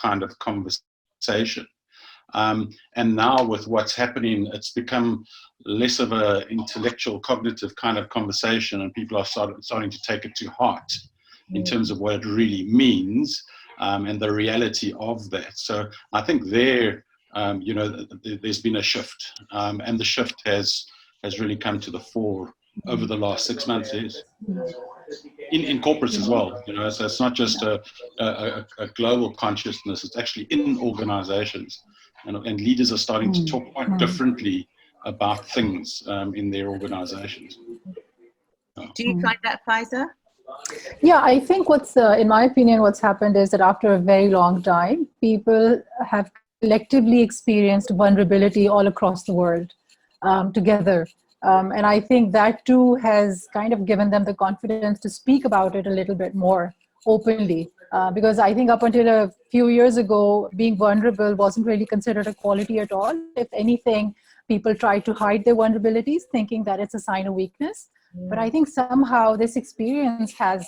kind of conversation. And now with what's happening, it's become less of an intellectual, cognitive kind of conversation, and people are starting to take it to heart in terms of what it really means, and the reality of that. So I think there's been a shift, and the shift has really come to the fore over the last 6 months. Yes. In corporates as well, so it's not just a global consciousness, it's actually in organizations, and leaders are starting to talk quite differently about things in their organizations. Do you find that, Faiza? Yeah, I think in my opinion, what's happened is that after a very long time, people have collectively experienced vulnerability all across the world together. And I think that too has kind of given them the confidence to speak about it a little bit more openly. Because I think up until a few years ago, being vulnerable wasn't really considered a quality at all. If anything, people tried to hide their vulnerabilities, thinking that it's a sign of weakness. But I think somehow this experience has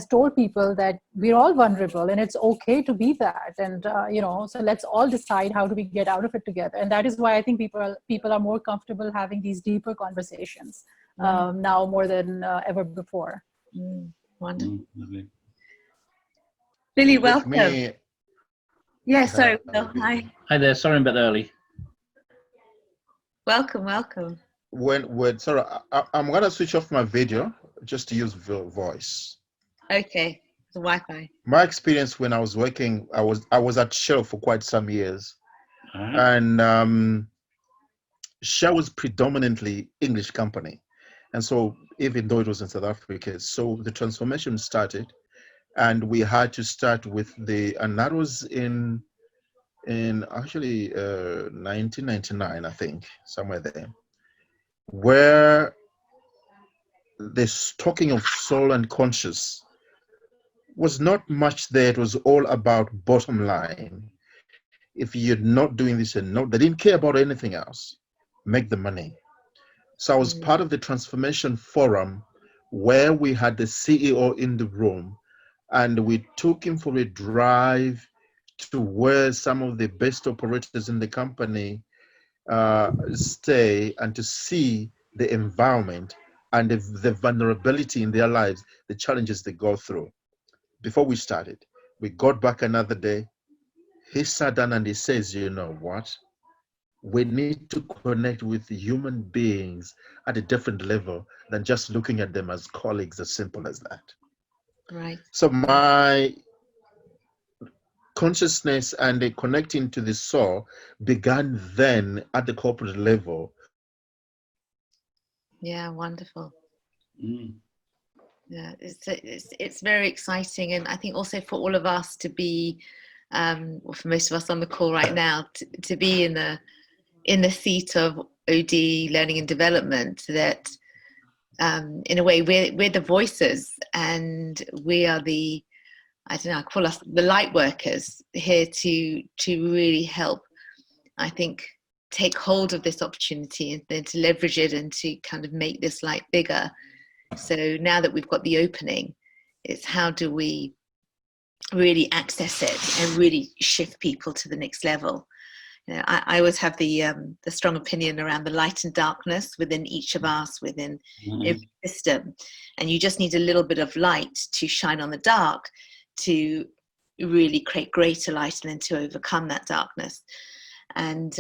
told people that we're all vulnerable and it's okay to be that. And, so let's all decide how do we get out of it together. And that is why I think people are more comfortable having these deeper conversations now more than ever before. Wonderful. Billy, welcome. Yeah, sorry, Will. Hi. Hi there. Sorry I'm a bit early. Welcome. Sorry, I'm gonna switch off my video just to use voice. Okay, the Wi-Fi. My experience when I was working, I was at Shell for quite some years, and Shell was predominantly English company, and so even though it was in South Africa, so the transformation started, and we had to start with and that was in actually 1999, I think, somewhere there, where this talking of soul and conscious was not much there. It was all about bottom line. If you're not doing this and they didn't care about anything else, make the money. So I was part of the transformation forum where we had the CEO in the room, and we took him for a drive to where some of the best operators in the company stay, and to see the environment and the vulnerability in their lives, the challenges they go through. Before we started, we got back another day. He sat down and he says, you know what? We need to connect with human beings at a different level than just looking at them as colleagues, as simple as that. Right. So my consciousness and the connecting to the soul began then at the corporate level. Yeah, wonderful. Yeah, it's very exciting, and I think also for all of us to be, or for most of us on the call right now, to be in the seat of OD learning and development, that in a way we're the voices, and we are I call us the light workers here to really help, I think, take hold of this opportunity and then to leverage it and to kind of make this light bigger. So now that we've got the opening, it's how do we really access it and really shift people to the next level. I always have the strong opinion around the light and darkness within each of us, within every system, and you just need a little bit of light to shine on the dark to really create greater light and then to overcome that darkness. And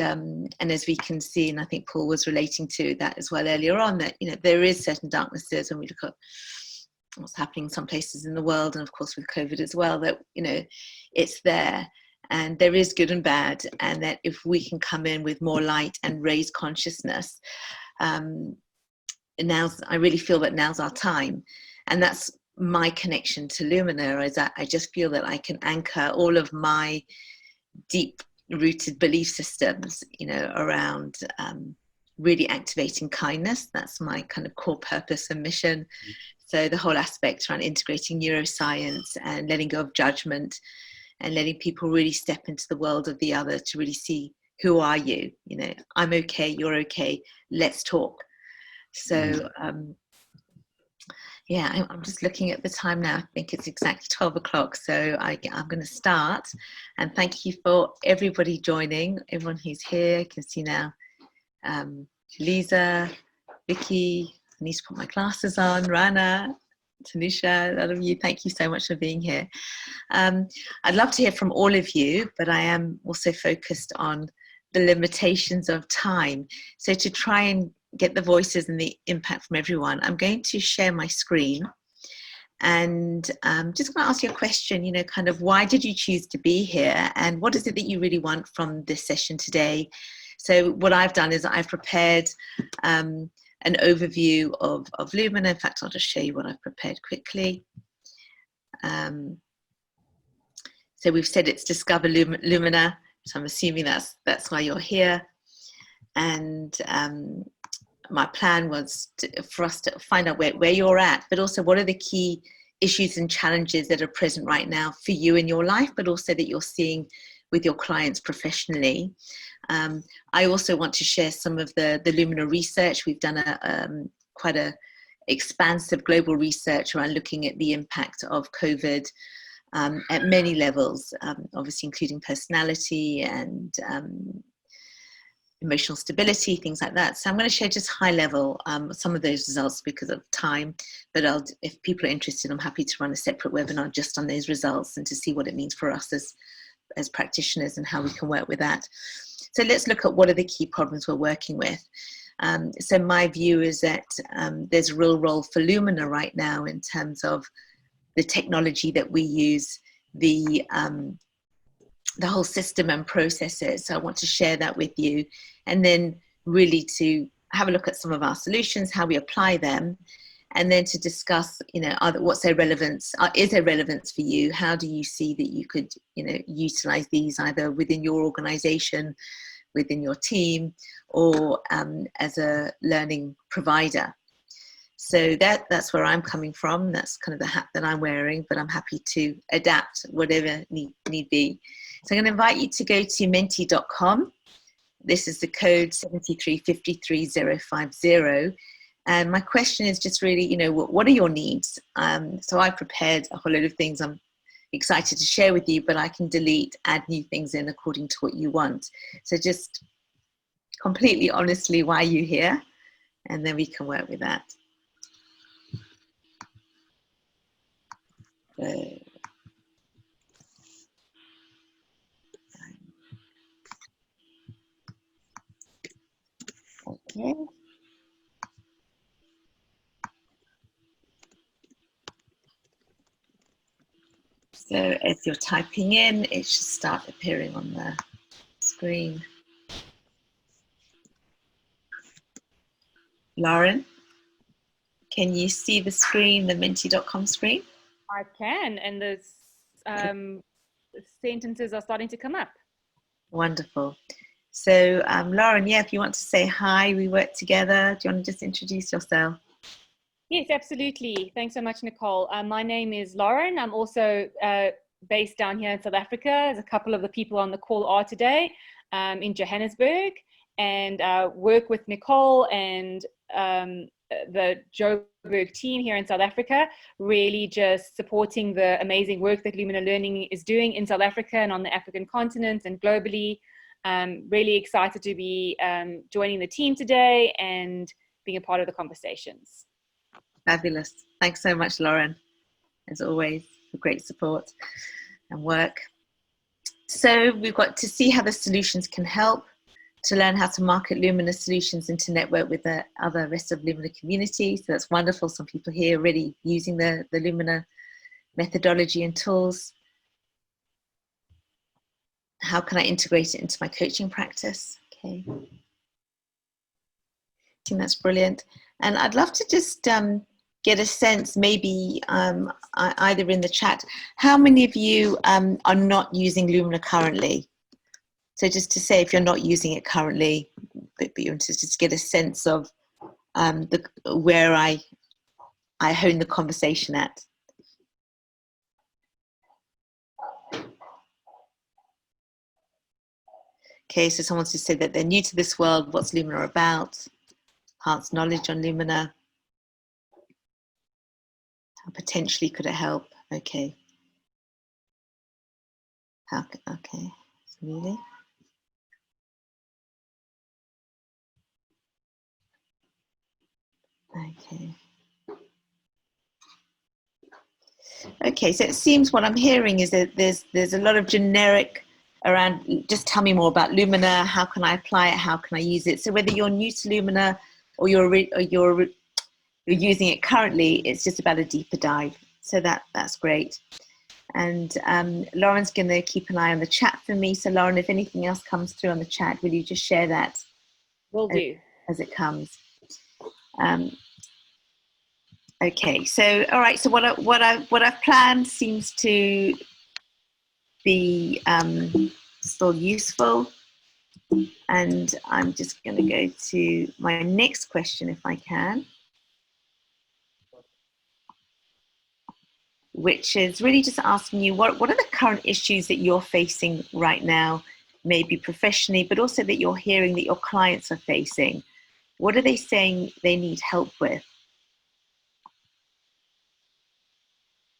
as we can see, and I think Paul was relating to that as well earlier on, that there is certain darknesses when we look at what's happening in some places in the world, and of course with COVID as well, that it's there, and there is good and bad, and that if we can come in with more light and raise consciousness, I really feel that now's our time. And that's my connection to Lumina, is that I just feel that I can anchor all of my deep rooted belief systems, around really activating kindness. That's my kind of core purpose and mission. So the whole aspect around integrating neuroscience and letting go of judgment and letting people really step into the world of the other to really see, who are you? I'm okay, you're okay, let's talk. So Yeah, I'm just looking at the time now. I think it's exactly 12 o'clock. So I'm going to start. And thank you for everybody joining, everyone who's here. I can see now Lisa, Vicky, I need to put my glasses on, Rana, Tanisha, a lot of you, thank you so much for being here. I'd love to hear from all of you, but I am also focused on the limitations of time. So to try and get the voices and the impact from everyone, I'm going to share my screen and just going to ask you a question, you know, kind of why did you choose to be here and what is it that you really want from this session today? So what I've done is I've prepared an overview of Lumina. In fact, I'll just show you what I've prepared quickly. So we've said it's Discover Lumina, so I'm assuming that's why you're here. And my plan was for us to find out where you're at, but also what are the key issues and challenges that are present right now for you in your life, but also that you're seeing with your clients professionally. I also want to share some of the Lumina research. We've done quite a expansive global research around looking at the impact of COVID at many levels, obviously including personality and emotional stability, things like that. So I'm going to share just high level some of those results because of time, but if people are interested, I'm happy to run a separate webinar just on those results and to see what it means for us as practitioners and how we can work with that. So let's look at what are the key problems we're working with. So my view is that there's a real role for Lumina right now in terms of the technology that we use, the whole system and processes. So I want to share that with you and then really to have a look at some of our solutions, how we apply them, and then to discuss, you know, what's their relevance, is there relevance for you? How do you see that you could, you know, utilize these either within your organization, within your team, or as a learning provider? So that's where I'm coming from. That's kind of the hat that I'm wearing, but I'm happy to adapt whatever need be. So I'm going to invite you to go to menti.com. This is the code 7353050. And my question is just really, you know, what are your needs? So I've prepared a whole load of things I'm excited to share with you, but I can delete, add new things in according to what you want. So just completely honestly, why are you here? And then we can work with that. Okay. So as you're typing in, it should start appearing on the screen. Lauren, can you see the screen, the menti.com screen? I can, and the sentences are starting to come up. Wonderful. So Lauren, yeah, if you want to say hi, we work together. Do you want to just introduce yourself? Yes, absolutely. Thanks so much, Nicole. My name is Lauren. I'm also based down here in South Africa, as a couple of the people on the call are today, in Johannesburg, and work with Nicole and the Joburg team here in South Africa, really just supporting the amazing work that Lumina Learning is doing in South Africa and on the African continent and globally. Really excited to be joining the team today and being a part of the conversations. Fabulous. Thanks so much, Lauren, as always, for great support and work. So we've got to see how the solutions can help, to learn how to market Lumina solutions and to network with the other rest of Lumina community. So that's wonderful. Some people here already using the Lumina methodology and tools. How can I integrate it into my coaching practice? Okay. I think that's brilliant. And I'd love to just get a sense, maybe either in the chat, how many of you are not using Lumina currently? So just to say, if you're not using it currently, but you're interested to get a sense of where I hone the conversation at. Okay, so someone's just said that they're new to this world. What's Lumina about? Enhanced knowledge on Lumina. How potentially could it help? Okay. Okay, really? Okay. Okay, so it seems what I'm hearing is that there's a lot of generic around, just tell me more about Lumina, how can I apply it, how can I use it? So whether you're new to Lumina or you're using it currently, it's just about a deeper dive. So that's great. And Lauren's going to keep an eye on the chat for me. So Lauren, if anything else comes through on the chat, will you just share that? Will do. As it comes. Okay, so all right. So what I've planned seems to be still useful, and I'm just going to go to my next question if I can, which is really just asking you what are the current issues that you're facing right now, maybe professionally, but also that you're hearing that your clients are facing. What are they saying they need help with?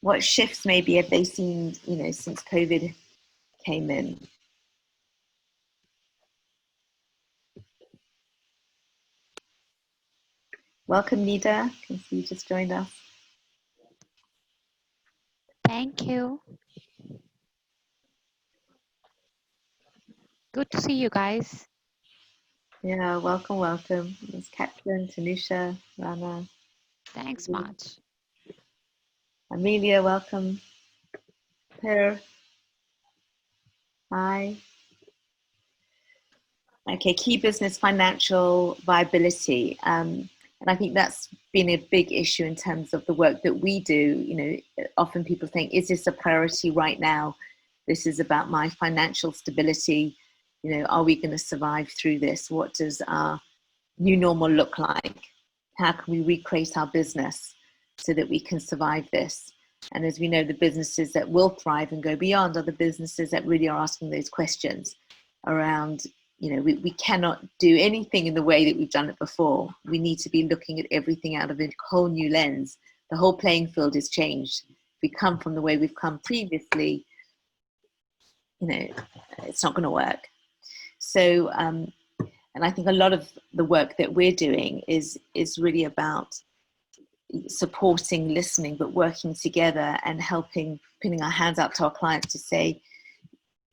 What shifts maybe have they seen, since COVID came in? Welcome, Nida. I can see you just joined us. Thank you. Good to see you guys. Yeah, welcome, welcome. There's Catherine, Tanusha, Rana. Thanks much. Amelia, welcome. Per, hi. Okay, key business financial viability. And I think that's been a big issue in terms of the work that we do. Often people think, is this a priority right now? This is about my financial stability. Are we going to survive through this? What does our new normal look like? How can we recreate our business so that we can survive this? And as we know, the businesses that will thrive and go beyond are the businesses that really are asking those questions around, we cannot do anything in the way that we've done it before. We need to be looking at everything out of a whole new lens. The whole playing field is changed. If we come from the way we've come previously, it's not going to work. So, and I think a lot of the work that we're doing is really about supporting, listening, but working together and helping, putting our hands out to our clients to say,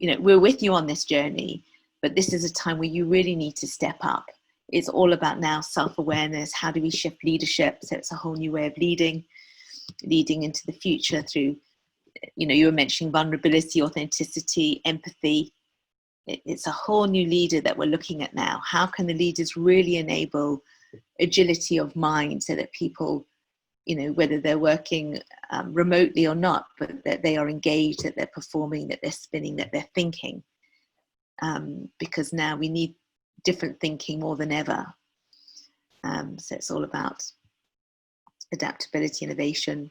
we're with you on this journey, but this is a time where you really need to step up. It's all about now self-awareness. How do we shift leadership? So it's a whole new way of leading into the future through, you were mentioning vulnerability, authenticity, empathy. It's a whole new leader that we're looking at now. How can the leaders really enable agility of mind so that people, whether they're working remotely or not, but that they are engaged, that they're performing, that they're spinning, that they're thinking. Because now we need different thinking more than ever. So it's all about adaptability, innovation.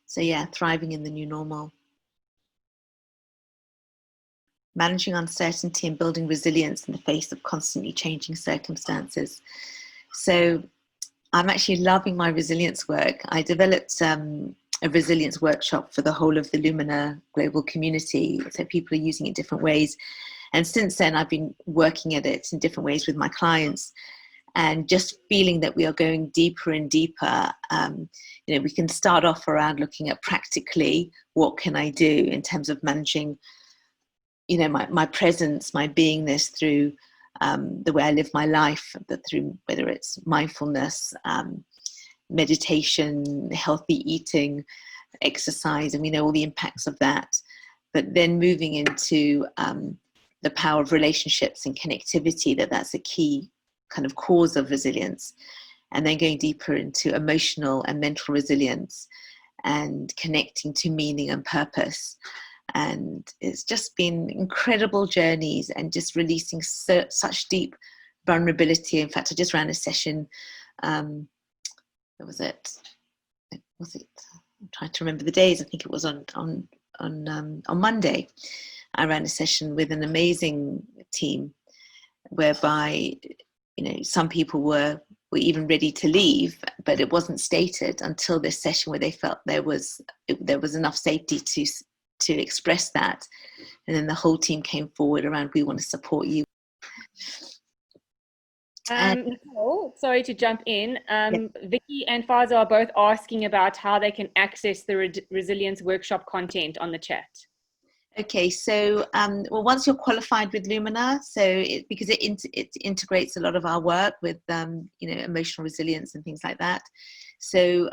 So yeah, thriving in the new normal. Managing uncertainty and building resilience in the face of constantly changing circumstances. So I'm actually loving my resilience work. I developed a resilience workshop for the whole of the Lumina global community. So people are using it in different ways. And since then, I've been working at it in different ways with my clients and just feeling that we are going deeper and deeper. We can start off around looking at practically, what can I do in terms of managing my presence, my beingness through the way I live my life, through whether it's mindfulness, meditation, healthy eating, exercise, and we know all the impacts of that. But then moving into the power of relationships and connectivity, that's a key kind of cause of resilience. And then going deeper into emotional and mental resilience and connecting to meaning and purpose. And it's just been incredible journeys and just releasing such deep vulnerability. In fact, I just ran a session. What was it? I'm trying to remember the days. I think it was on Monday. I ran a session with an amazing team, whereby some people were were even ready to leave, but it wasn't stated until this session where they felt there was enough safety to express that. And then the whole team came forward around, we want to support you. Nicole, sorry to jump in. Vicky and Faza are both asking about how they can access the resilience workshop content on the chat. Okay, so well, once you're qualified with Lumina, so because it integrates a lot of our work with emotional resilience and things like that. So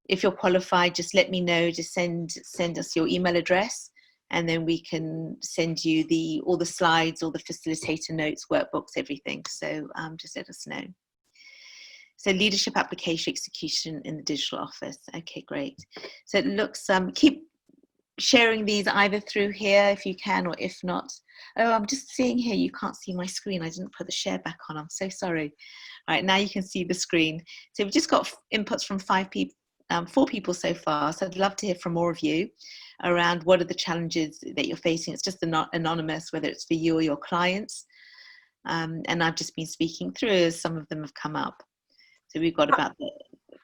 if you're qualified, just let me know. Just send us your email address, and then we can send you all the slides, all the facilitator notes, workbooks, everything. So just let us know. So leadership application execution in the digital office. Okay, great. So it looks keep sharing these either through here if you can, or if not. Oh, I'm just seeing here, you can't see my screen. I didn't put the share back on. I'm so sorry. All right, now you can see the screen. So we've just got inputs from 4 people so far. So I'd love to hear from more of you around what are the challenges that you're facing. It's just anonymous, whether it's for you or your clients. And I've just been speaking through as some of them have come up. So we've got about the...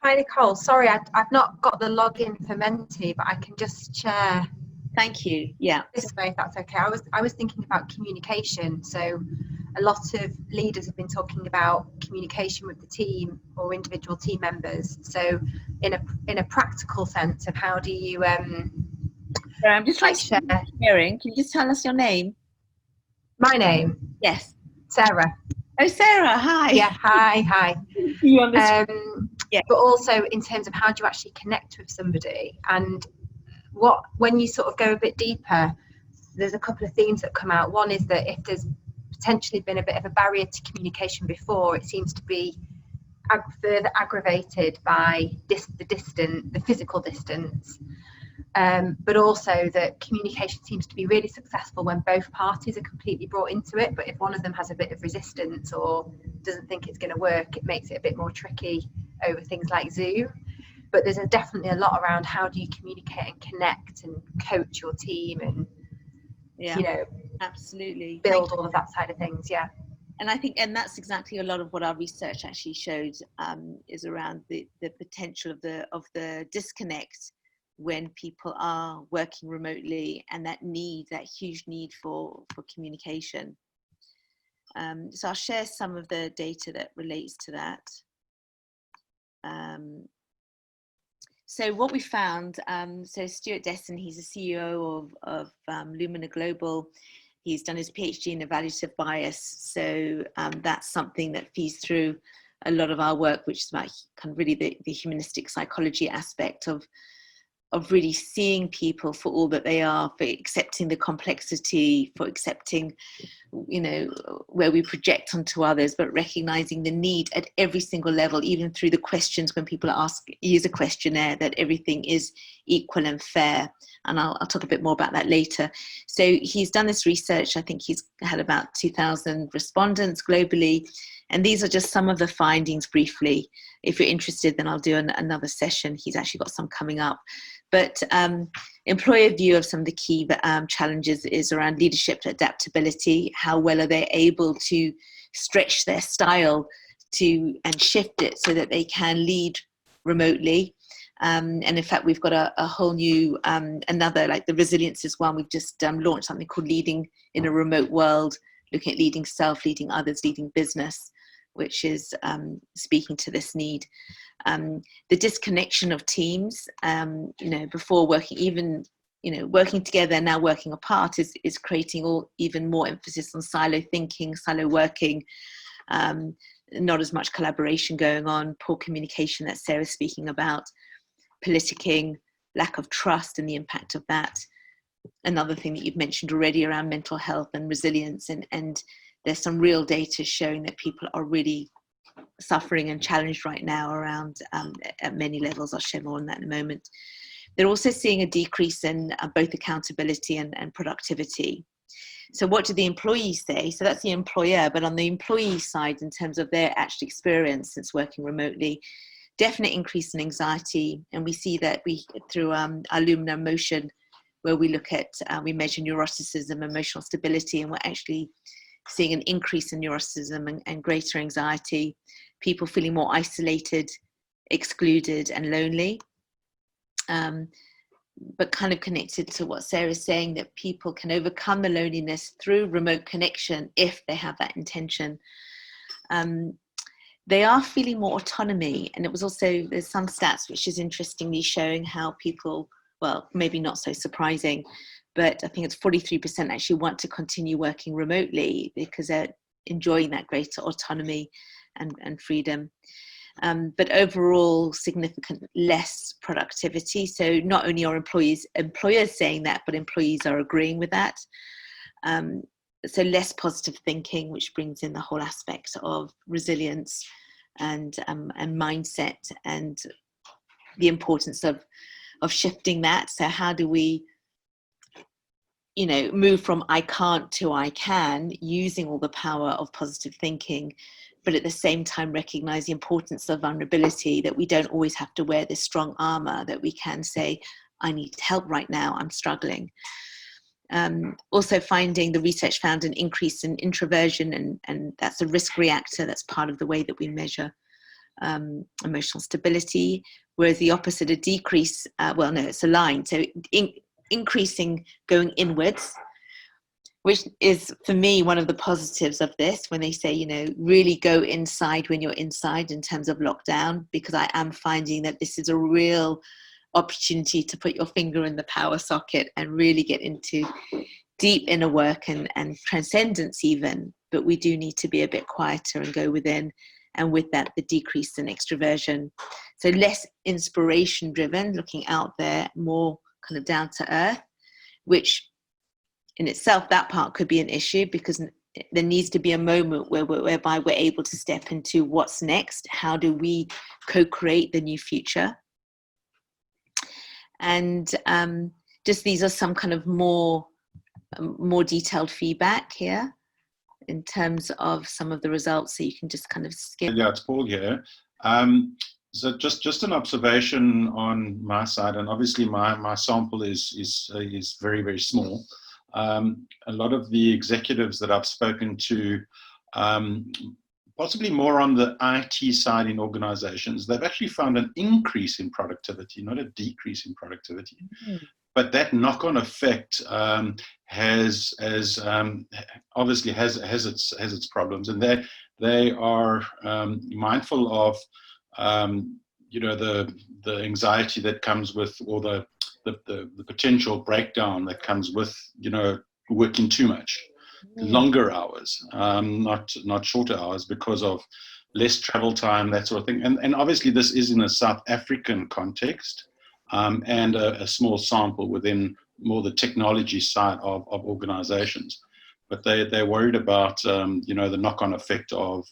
Hi Nicole, sorry I've not got the login for Menti, but I can just share. Thank you. Yeah. This way, if that's okay. I was thinking about communication. So a lot of leaders have been talking about communication with the team or individual team members. So in a practical sense of how do you Sorry, I'm just sharing. Can you just tell us your name? My name? Yes. Sarah. Oh, Sarah, hi. Yeah, hi. You on this? Yeah. But also in terms of how do you actually connect with somebody, and when you sort of go a bit deeper, there's a couple of themes that come out. One is that if there's potentially been a bit of a barrier to communication before, it seems to be further aggravated by the physical distance. But also that communication seems to be really successful when both parties are completely brought into it. But if one of them has a bit of resistance or doesn't think it's going to work, it makes it a bit more tricky over things like Zoom. But there's definitely a lot around how do you communicate and connect and coach your team and, absolutely build all of that side of things. Yeah. And I think, and that's exactly a lot of what our research actually showed, is around the potential of the disconnect when people are working remotely, and that huge need for communication. So I'll share some of the data that relates to that. So what we found, so Stuart Desson, he's the CEO of Lumina Global. He's done his PhD in evaluative bias. So that's something that feeds through a lot of our work, which is about kind of really the humanistic psychology aspect of really seeing people for all that they are, for accepting the complexity, for accepting, where we project onto others, but recognizing the need at every single level, even through the questions when people use a questionnaire, that everything is equal and fair. And I'll talk a bit more about that later. So he's done this research. I think he's had about 2,000 respondents globally. And these are just some of the findings briefly. If you're interested, then I'll do another session. He's actually got some coming up. But employer view of some of the key challenges is around leadership adaptability. How well are they able to stretch their style and shift it so that they can lead remotely? And in fact, we've got a whole new, another, like the resilience is one. We've just launched something called Leading in a Remote World, looking at leading self, leading others, leading business, which is speaking to this need. The disconnection of teams, before working, working together, now working apart is creating even more emphasis on silo thinking, silo working, not as much collaboration going on, poor communication that Sarah's speaking about, politicking, lack of trust and the impact of that. Another thing that you've mentioned already around mental health and resilience, and there's some real data showing that people are really suffering and challenged right now around at many levels. I'll share more on that in a moment. They're also seeing a decrease in both accountability and productivity. So what do the employees say? So that's the employer, but on the employee side, in terms of their actual experience since working remotely, definite increase in anxiety. And we see that through our Lumina Emotion, where we look at, we measure neuroticism, emotional stability, and we're actually seeing an increase in neuroticism and greater anxiety. people feeling more isolated, excluded and lonely. But kind of connected to what Sarah's saying, that people can overcome the loneliness through remote connection if they have that intention. They are feeling more autonomy, and it was also, there's some stats which is interestingly showing how people, well, maybe not so surprising, but I think it's 43% actually want to continue working remotely because they're enjoying that greater autonomy and freedom. But overall, significant less productivity. So not only are employers saying that, but employees are agreeing with that. So less positive thinking, which brings in the whole aspect of resilience and mindset, and the importance of shifting that. So how do we, move from I can't to I can, using all the power of positive thinking, but at the same time recognize the importance of vulnerability, that we don't always have to wear this strong armor, that we can say, I need help right now, I'm struggling. Also finding, the research found an increase in introversion, and that's a risk reactor. That's part of the way that we measure emotional stability, whereas the opposite, a decrease, well, no, it's aligned. So increasing going inwards, which is for me one of the positives of this, when they say, really go inside when you're inside in terms of lockdown, because I am finding that this is a real opportunity to put your finger in the power socket and really get into deep inner work and transcendence even. But we do need to be a bit quieter and go within, and with that, the decrease in extroversion. So less inspiration driven, looking out there, more kind of down to earth, which in itself, that part could be an issue, because there needs to be a moment whereby we're able to step into what's next. How do we co-create the new future? And just these are some kind of more detailed feedback here in terms of some of the results, so you can just kind of skip. Yeah, it's Paul here. So just an observation on my side, and obviously my sample is very, very small. A lot of the executives that I've spoken to, possibly more on the IT side in organizations, they've actually found an increase in productivity, not a decrease in productivity. Mm-hmm. But that knock-on effect has obviously has its problems, and they are mindful of the anxiety that comes with, or the potential breakdown that comes with working too much, longer hours, not shorter hours, because of less travel time, that sort of thing. And obviously this is in a South African context, and a small sample within more the technology side of organizations. But they're worried about the knock-on effect of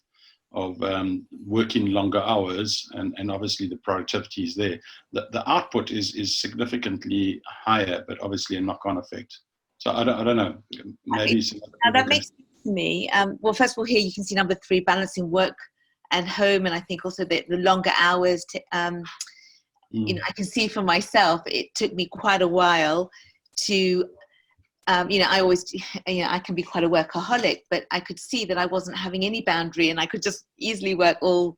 working longer hours, and obviously the productivity is there. The output is significantly higher, but obviously a knock-on effect. So I don't know, maybe that makes sense to me. Well, first of all, here you can see number 3, balancing work and home, and I think also the longer hours I can see for myself, it took me quite a while to I always, I can be quite a workaholic, but I could see that I wasn't having any boundary, and I could just easily work all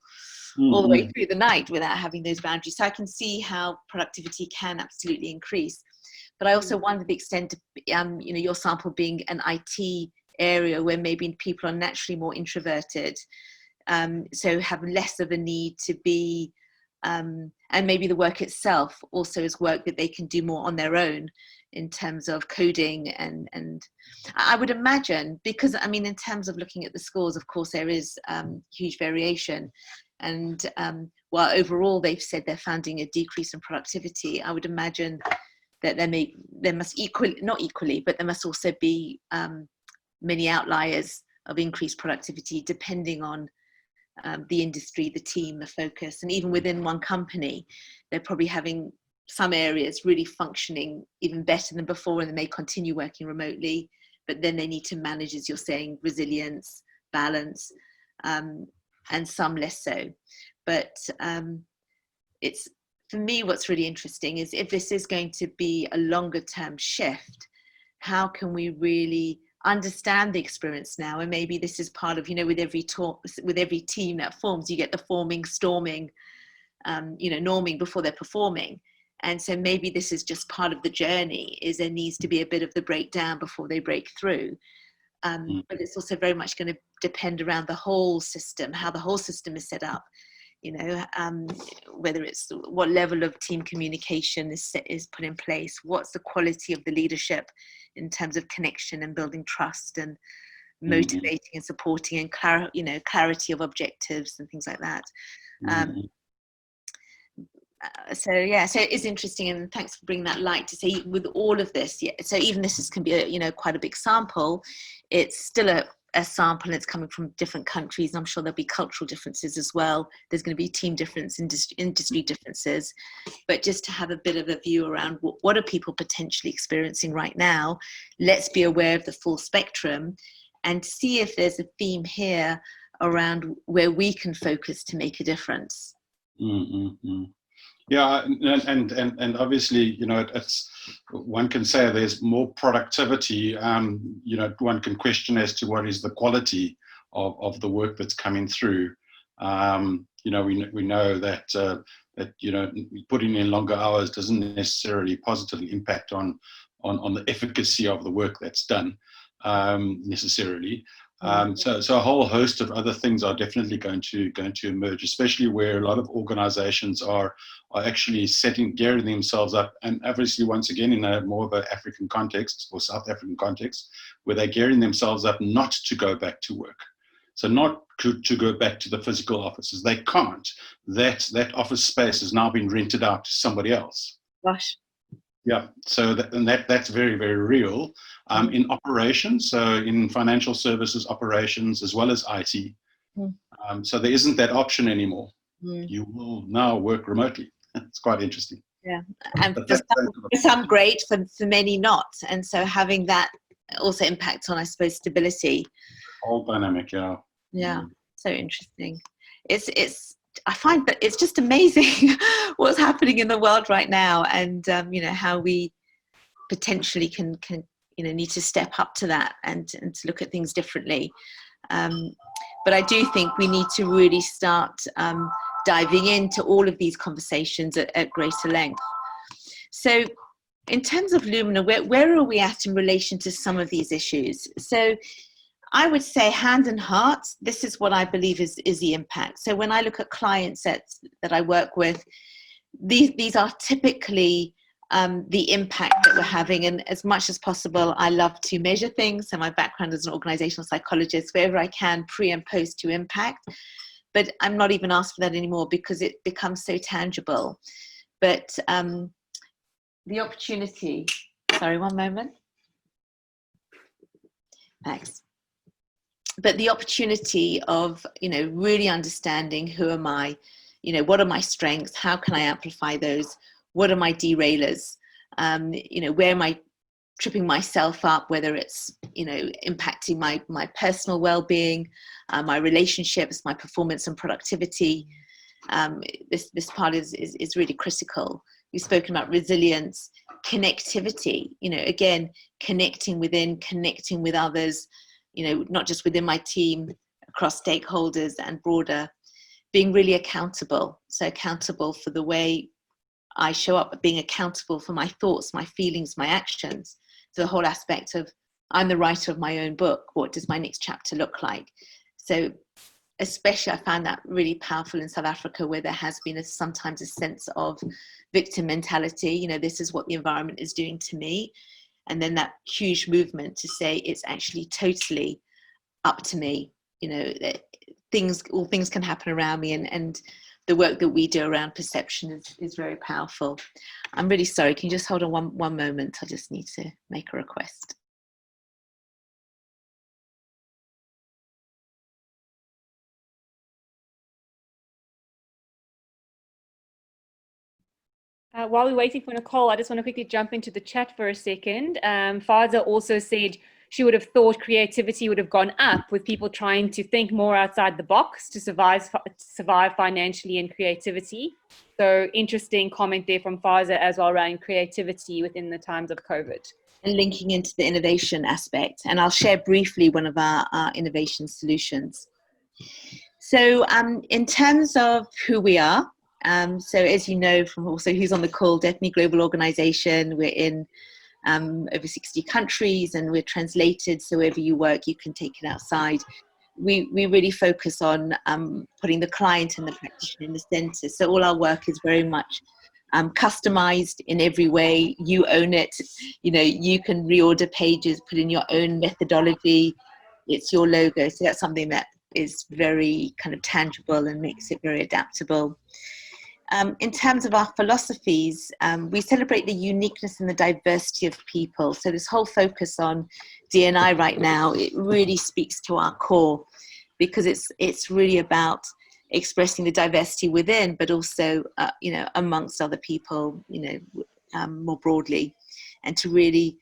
the way through the night without having those boundaries. So I can see how productivity can absolutely increase. But I also wonder the extent of, your sample being an IT area where maybe people are naturally more introverted, so have less of a need to be, and maybe the work itself also is work that they can do more on their own, in terms of coding, and I would imagine, because in terms of looking at the scores, of course there is huge variation, and while overall they've said they're finding a decrease in productivity, I would imagine that there must but there must also be many outliers of increased productivity, depending on the industry, the team, the focus, and even within one company, they're probably having some areas really functioning even better than before, and they may continue working remotely, but then they need to manage, as you're saying, resilience, balance, and some less so. But it's, for me, what's really interesting is, if this is going to be a longer term shift, how can we really understand the experience now, and maybe this is part of, you know, with every team that forms, you get the forming, storming, you know, norming before they're performing. And so maybe this is just part of the journey, is there needs to be a bit of the breakdown before they break through. But it's also very much going to depend around the whole system, how the whole system is set up, you know, whether it's what level of team communication is put in place, what's the quality of the leadership in terms of connection and building trust and motivating and supporting and clarity of objectives and things like that. So it's interesting, and thanks for bringing that light to say with all of this. Yeah, so even this can be a, you know, quite a big sample. It's still a sample, and it's coming from different countries. I'm sure there'll be cultural differences as well. There's going to be team difference, industry differences, but just to have a bit of a view around what are people potentially experiencing right now. Let's be aware of the full spectrum and see if there's a theme here around where we can focus to make a difference. Yeah, and obviously, you know, it's, one can say there's more productivity. You know, one can question as to what is the quality of the work that's coming through. You know, we know that that, you know, putting in longer hours doesn't necessarily positively impact on the efficacy of the work that's done necessarily. So a whole host of other things are definitely going to emerge, especially where a lot of organizations are actually gearing themselves up, and obviously once again in a more of an African context or South African context, where they're gearing themselves up not to go back to work. So not to go back to the physical offices. They can't. That office space has now been rented out to somebody else. Gosh. Yeah, so that's very, very real in operations, so in financial services operations as well as IT. So there isn't that option anymore. You will now work remotely. It's quite interesting. Yeah, and for some great, for many not. And so having that also impacts on, I suppose, stability. Whole dynamic, yeah. Yeah, so interesting. I find that it's just amazing what's happening in the world right now, and you know, how we potentially can you know, need to step up to that and to look at things differently. But I do think we need to really start diving into all of these conversations at greater length. So in terms of Lumina, where are we at in relation to some of these issues? So I would say hand and heart, this is what I believe is the impact. So when I look at client sets that I work with, these are typically the impact that we're having. And as much as possible, I love to measure things. So my background as an organizational psychologist, wherever I can, pre and post to impact. But I'm not even asked for that anymore because it becomes so tangible. But the opportunity, sorry, one moment. Thanks. But the opportunity of, you know, really understanding who am I, you know, what are my strengths? How can I amplify those? What are my derailers? You know, where am I tripping myself up, whether it's, you know, impacting my personal well-being, my relationships, my performance and productivity. This part is really critical. We've spoken about resilience, connectivity, you know, again, connecting within, connecting with others, you know, not just within my team, across stakeholders and broader, being really accountable. So accountable for the way I show up, being accountable for my thoughts, my feelings, my actions. So the whole aspect of, I'm the writer of my own book. What does my next chapter look like? So especially I found that really powerful in South Africa, where there has been sometimes a sense of victim mentality. You know, this is what the environment is doing to me. And then that huge movement to say it's actually totally up to me. You know, all things can happen around me, and the work that we do around perception is very powerful. I'm really sorry. Can you just hold on one moment? I just need to make a request. While we're waiting for Nicole, I just want to quickly jump into the chat for a second. Faza also said she would have thought creativity would have gone up with people trying to think more outside the box to survive financially and creativity. So interesting comment there from Faza as well around creativity within the times of COVID. and linking into the innovation aspect. And I'll share briefly one of our innovation solutions. So in terms of who we are, so as you know from also who's on the call, definitely global organization. We're in over 60 countries, and we're translated, so wherever you work, you can take it outside. We really focus on putting the client and the practitioner in the center. So all our work is very much customized in every way. You own it. You know, you can reorder pages, put in your own methodology. It's your logo. So that's something that is very kind of tangible and makes it very adaptable. In terms of our philosophies, we celebrate the uniqueness and the diversity of people. So this whole focus on D&I right now, it really speaks to our core, because it's really about expressing the diversity within, but also, you know, amongst other people, you know, more broadly, and to really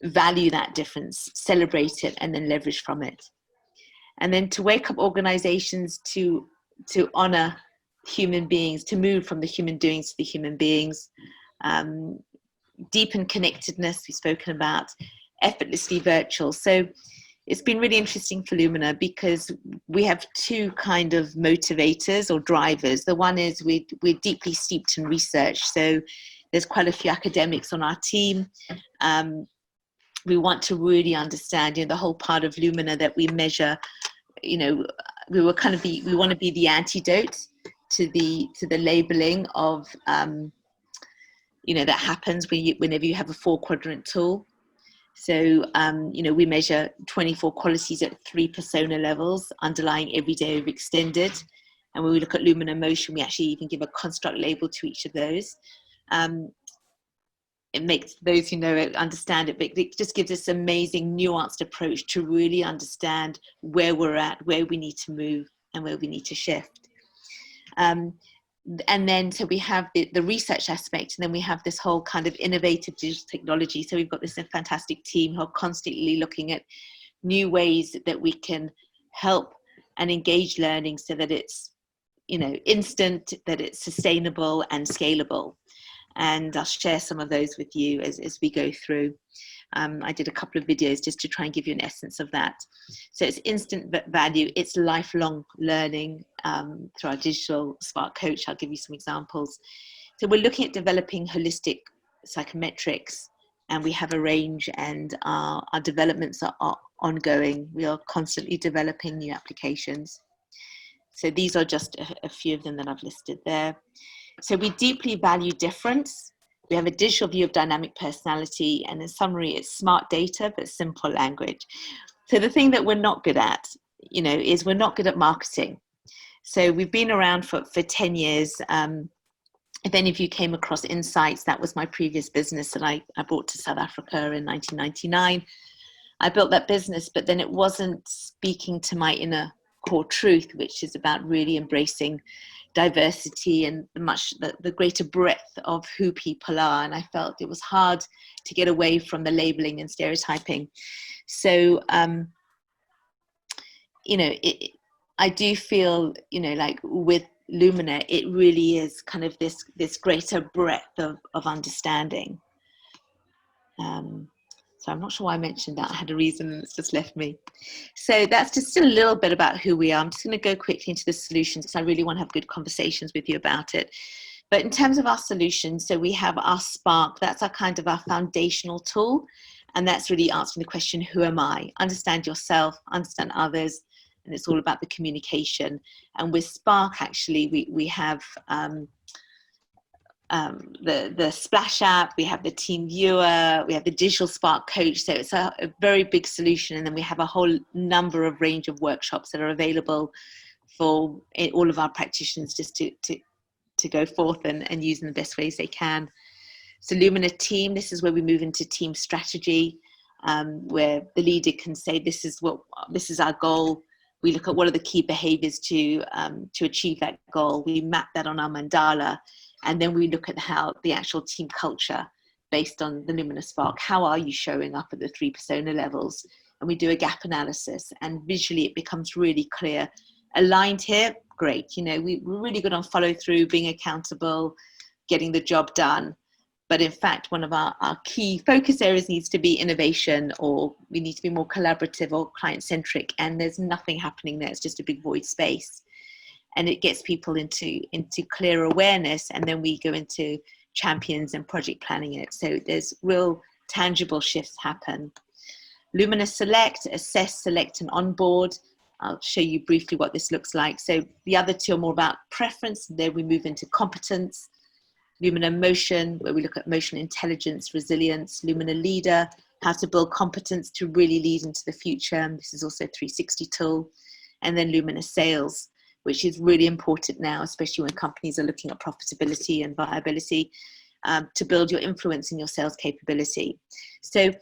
value that difference, celebrate it, and then leverage from it. And then to wake up organizations to honor human beings, to move from the human doings to the human beings, deepen connectedness, we've spoken about, effortlessly virtual. So it's been really interesting for Lumina, because we have two kind of motivators or drivers. The one is we're deeply steeped in research. So there's quite a few academics on our team. We want to really understand, you know, the whole part of Lumina that we measure. You know, we want to be the antidote to the labeling of, you know, that happens whenever you have a 4-quadrant tool. So, you know, we measure 24 qualities at 3 persona levels, underlying, everyday, or extended. And when we look at Lumina Motion, we actually even give a construct label to each of those. It makes those who know it understand it, but it just gives us an amazing nuanced approach to really understand where we're at, where we need to move, and where we need to shift. And then, so we have the research aspect, and then we have this whole kind of innovative digital technology. So we've got this fantastic team who are constantly looking at new ways that we can help and engage learning so that it's, you know, instant, that it's sustainable and scalable. And I'll share some of those with you as we go through. I did a couple of videos just to try and give you an essence of that. So it's instant value, it's lifelong learning through our digital Spark Coach. I'll give you some examples. So we're looking at developing holistic psychometrics, and we have a range, and our developments are ongoing. We are constantly developing new applications. So these are just a few of them that I've listed there. So we deeply value difference. We have a digital view of dynamic personality, and in summary, it's smart data, but simple language. So the thing that we're not good at, you know, is we're not good at marketing. So we've been around for 10 years. If any of you came across Insights, that was my previous business that I brought to South Africa in 1999. I built that business, but then it wasn't speaking to my inner core truth, which is about really embracing diversity and the greater breadth of who people are. And I felt it was hard to get away from the labeling and stereotyping. So, you know, I do feel, you know, like with Lumina, it really is kind of this greater breadth of understanding. So I'm not sure why I mentioned that. I had a reason and it's just left me. So that's just a little bit about who we are. I'm just going to go quickly into the solutions because I really want to have good conversations with you about it. But in terms of our solutions, so we have our Spark. That's our kind of our foundational tool. And that's really answering the question, who am I? Understand yourself, understand others. And it's all about the communication. And with Spark, actually, we have the Splash app, we have the Team Viewer, we have the Digital Spark Coach. So it's a very big solution. And then we have a whole number of range of workshops that are available for all of our practitioners just to go forth and use in the best ways they can. So Lumina Team, this is where we move into team strategy, where the leader can say, this is our goal. We look at what are the key behaviors to achieve that goal. We map that on our mandala. And then we look at how the actual team culture based on the Lumina Spark, how are you showing up at the 3 persona levels? And we do a gap analysis, and visually it becomes really clear. Aligned here, great. You know, we're really good on follow through, being accountable, getting the job done. But in fact, one of our key focus areas needs to be innovation, or we need to be more collaborative or client-centric, and there's nothing happening there. It's just a big void space. And it gets people into clear awareness, and then we go into champions and project planning it. So there's real tangible shifts happen. Lumina Select, assess, select, and onboard. I'll show you briefly what this looks like. So the other two are more about preference. There we move into competence. Lumina Motion, where we look at motion intelligence, resilience. Lumina Leader, how to build competence to really lead into the future. And this is also a 360 tool. And then Lumina Sales, which is really important now, especially when companies are looking at profitability and viability, to build your influence in your sales capability. So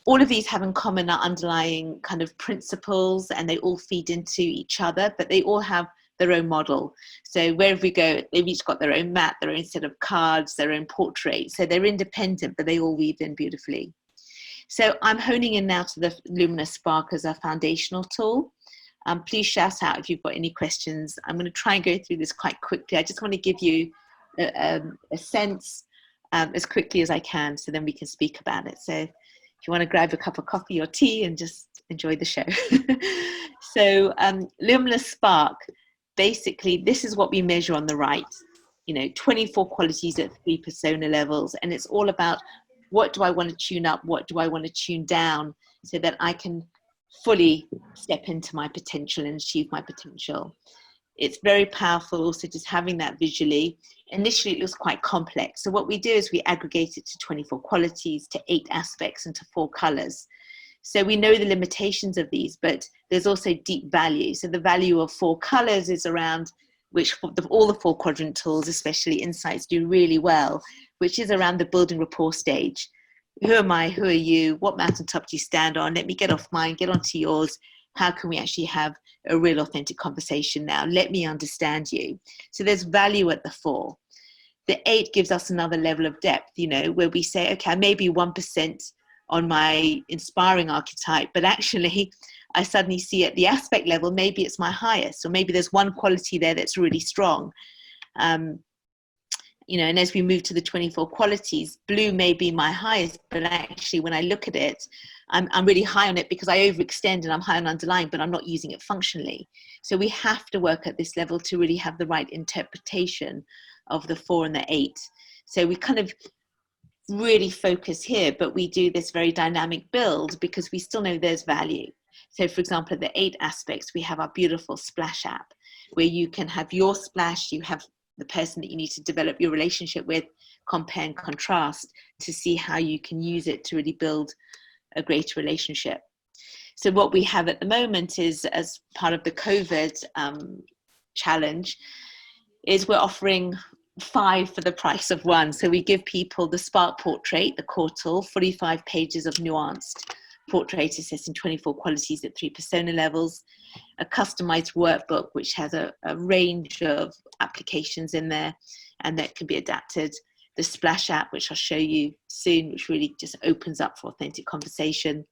all of these have in common our underlying kind of principles, and they all feed into each other, but they all have their own model. So wherever we go, they've each got their own map, their own set of cards, their own portrait. So they're independent, but they all weave in beautifully. So I'm honing in now to the Lumina Spark as a foundational tool. Please shout out if you've got any questions. I'm going to try and go through this quite quickly. I just want to give you a sense as quickly as I can, so then we can speak about it. So if you want to grab a cup of coffee or tea and just enjoy the show. So Lumina Spark, basically, this is what we measure on the right. 24 qualities at 3 persona levels. And it's all about, what do I want to tune up? What do I want to tune down, so that I can fully step into my potential and achieve my potential. It's very powerful also just having that visually. Initially, it looks quite complex. So what we do is we aggregate it to 24 qualities, to 8 aspects, and to 4 colors. So we know the limitations of these, but there's also deep value. So the value of 4 colors is around, which all the 4 quadrant tools, especially Insights, do really well, which is around the building rapport stage. Who am I? Who are you? What mountaintop do you stand on? Let me get off mine, get onto yours. How can we actually have a real authentic conversation now? Let me understand you. So there's value at the 4. The 8 gives us another level of depth, where we say, okay, I may be 1% on my inspiring archetype, but actually I suddenly see at the aspect level, maybe it's my highest, or maybe there's one quality there that's really strong. And as we move to the 24 qualities, blue may be my highest, but actually when I look at it, I'm really high on it because I overextend and I'm high on underlying, but I'm not using it functionally. So we have to work at this level to really have the right interpretation of the 4 and the 8. So we kind of really focus here, but we do this very dynamic build because we still know there's value. So for example, the 8 aspects, we have our beautiful Splash app where you can have your splash, you have the person that you need to develop your relationship with, compare and contrast to see how you can use it to really build a great relationship. So what we have at the moment is, as part of the COVID challenge, is we're offering 5 for the price of 1. So we give people the Spark Portrait, the core tool, 45 pages of nuanced portrait assessing 24 qualities at 3 persona levels, a customized workbook which has a range of applications in there and that can be adapted, the Splash app, which I'll show you soon, which really just opens up for authentic conversation,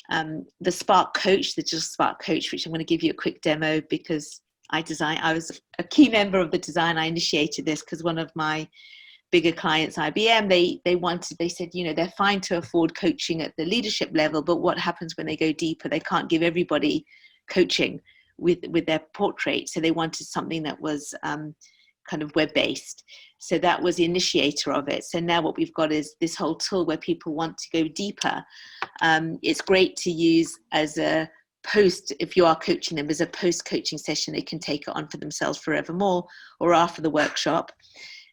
the Spark Coach, the Digital Spark Coach, which I'm going to give you a quick demo because I was a key member of the design. I initiated this because one of my bigger clients, IBM, they said, they're fine to afford coaching at the leadership level, but what happens when they go deeper? They can't give everybody coaching with their portrait. So they wanted something that was kind of web-based. So that was the initiator of it. So now what we've got is this whole tool where people want to go deeper. It's great to use as a post, if you are coaching them, as a post-coaching session. They can take it on for themselves forevermore or after the workshop.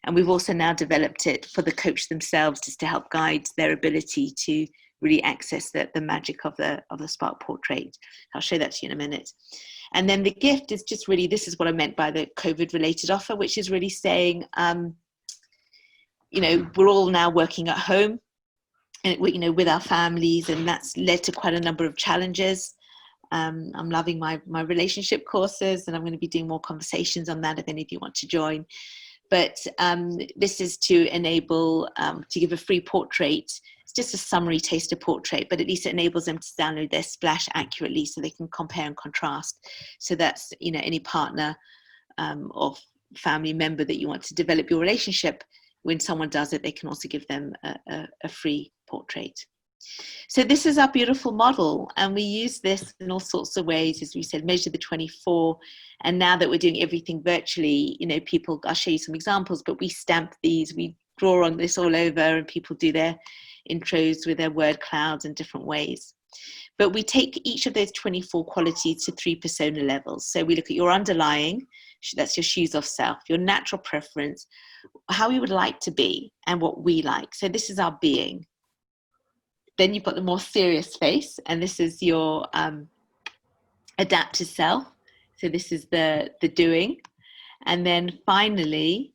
And we've also now developed it for the coach themselves, just to help guide their ability to really access the magic of the Spark Portrait. I'll show that to you in a minute. And then the gift is just really, this is what I meant by the COVID related offer, which is really saying, we're all now working at home and, with our families, and that's led to quite a number of challenges. I'm loving my relationship courses, and I'm going to be doing more conversations on that if any of you want to join. But this is to enable, to give a free portrait. It's just a summary taster portrait, but at least it enables them to download their splash accurately so they can compare and contrast. So that's, any partner or family member that you want to develop your relationship, when someone does it, they can also give them a free portrait. So this is our beautiful model, and we use this in all sorts of ways. As we said, measure the 24, and now that we're doing everything virtually, you know, people, I'll show you some examples, but we stamp these, we draw on this all over, and people do their intros with their word clouds in different ways. But we take each of those 24 qualities to 3 persona levels. So we look at your underlying, that's your shoes off self, your natural preference, how we would like to be, and what we like. So this is our being. Then you've got the more serious face, and this is your adaptive self. So this is the doing. And then finally,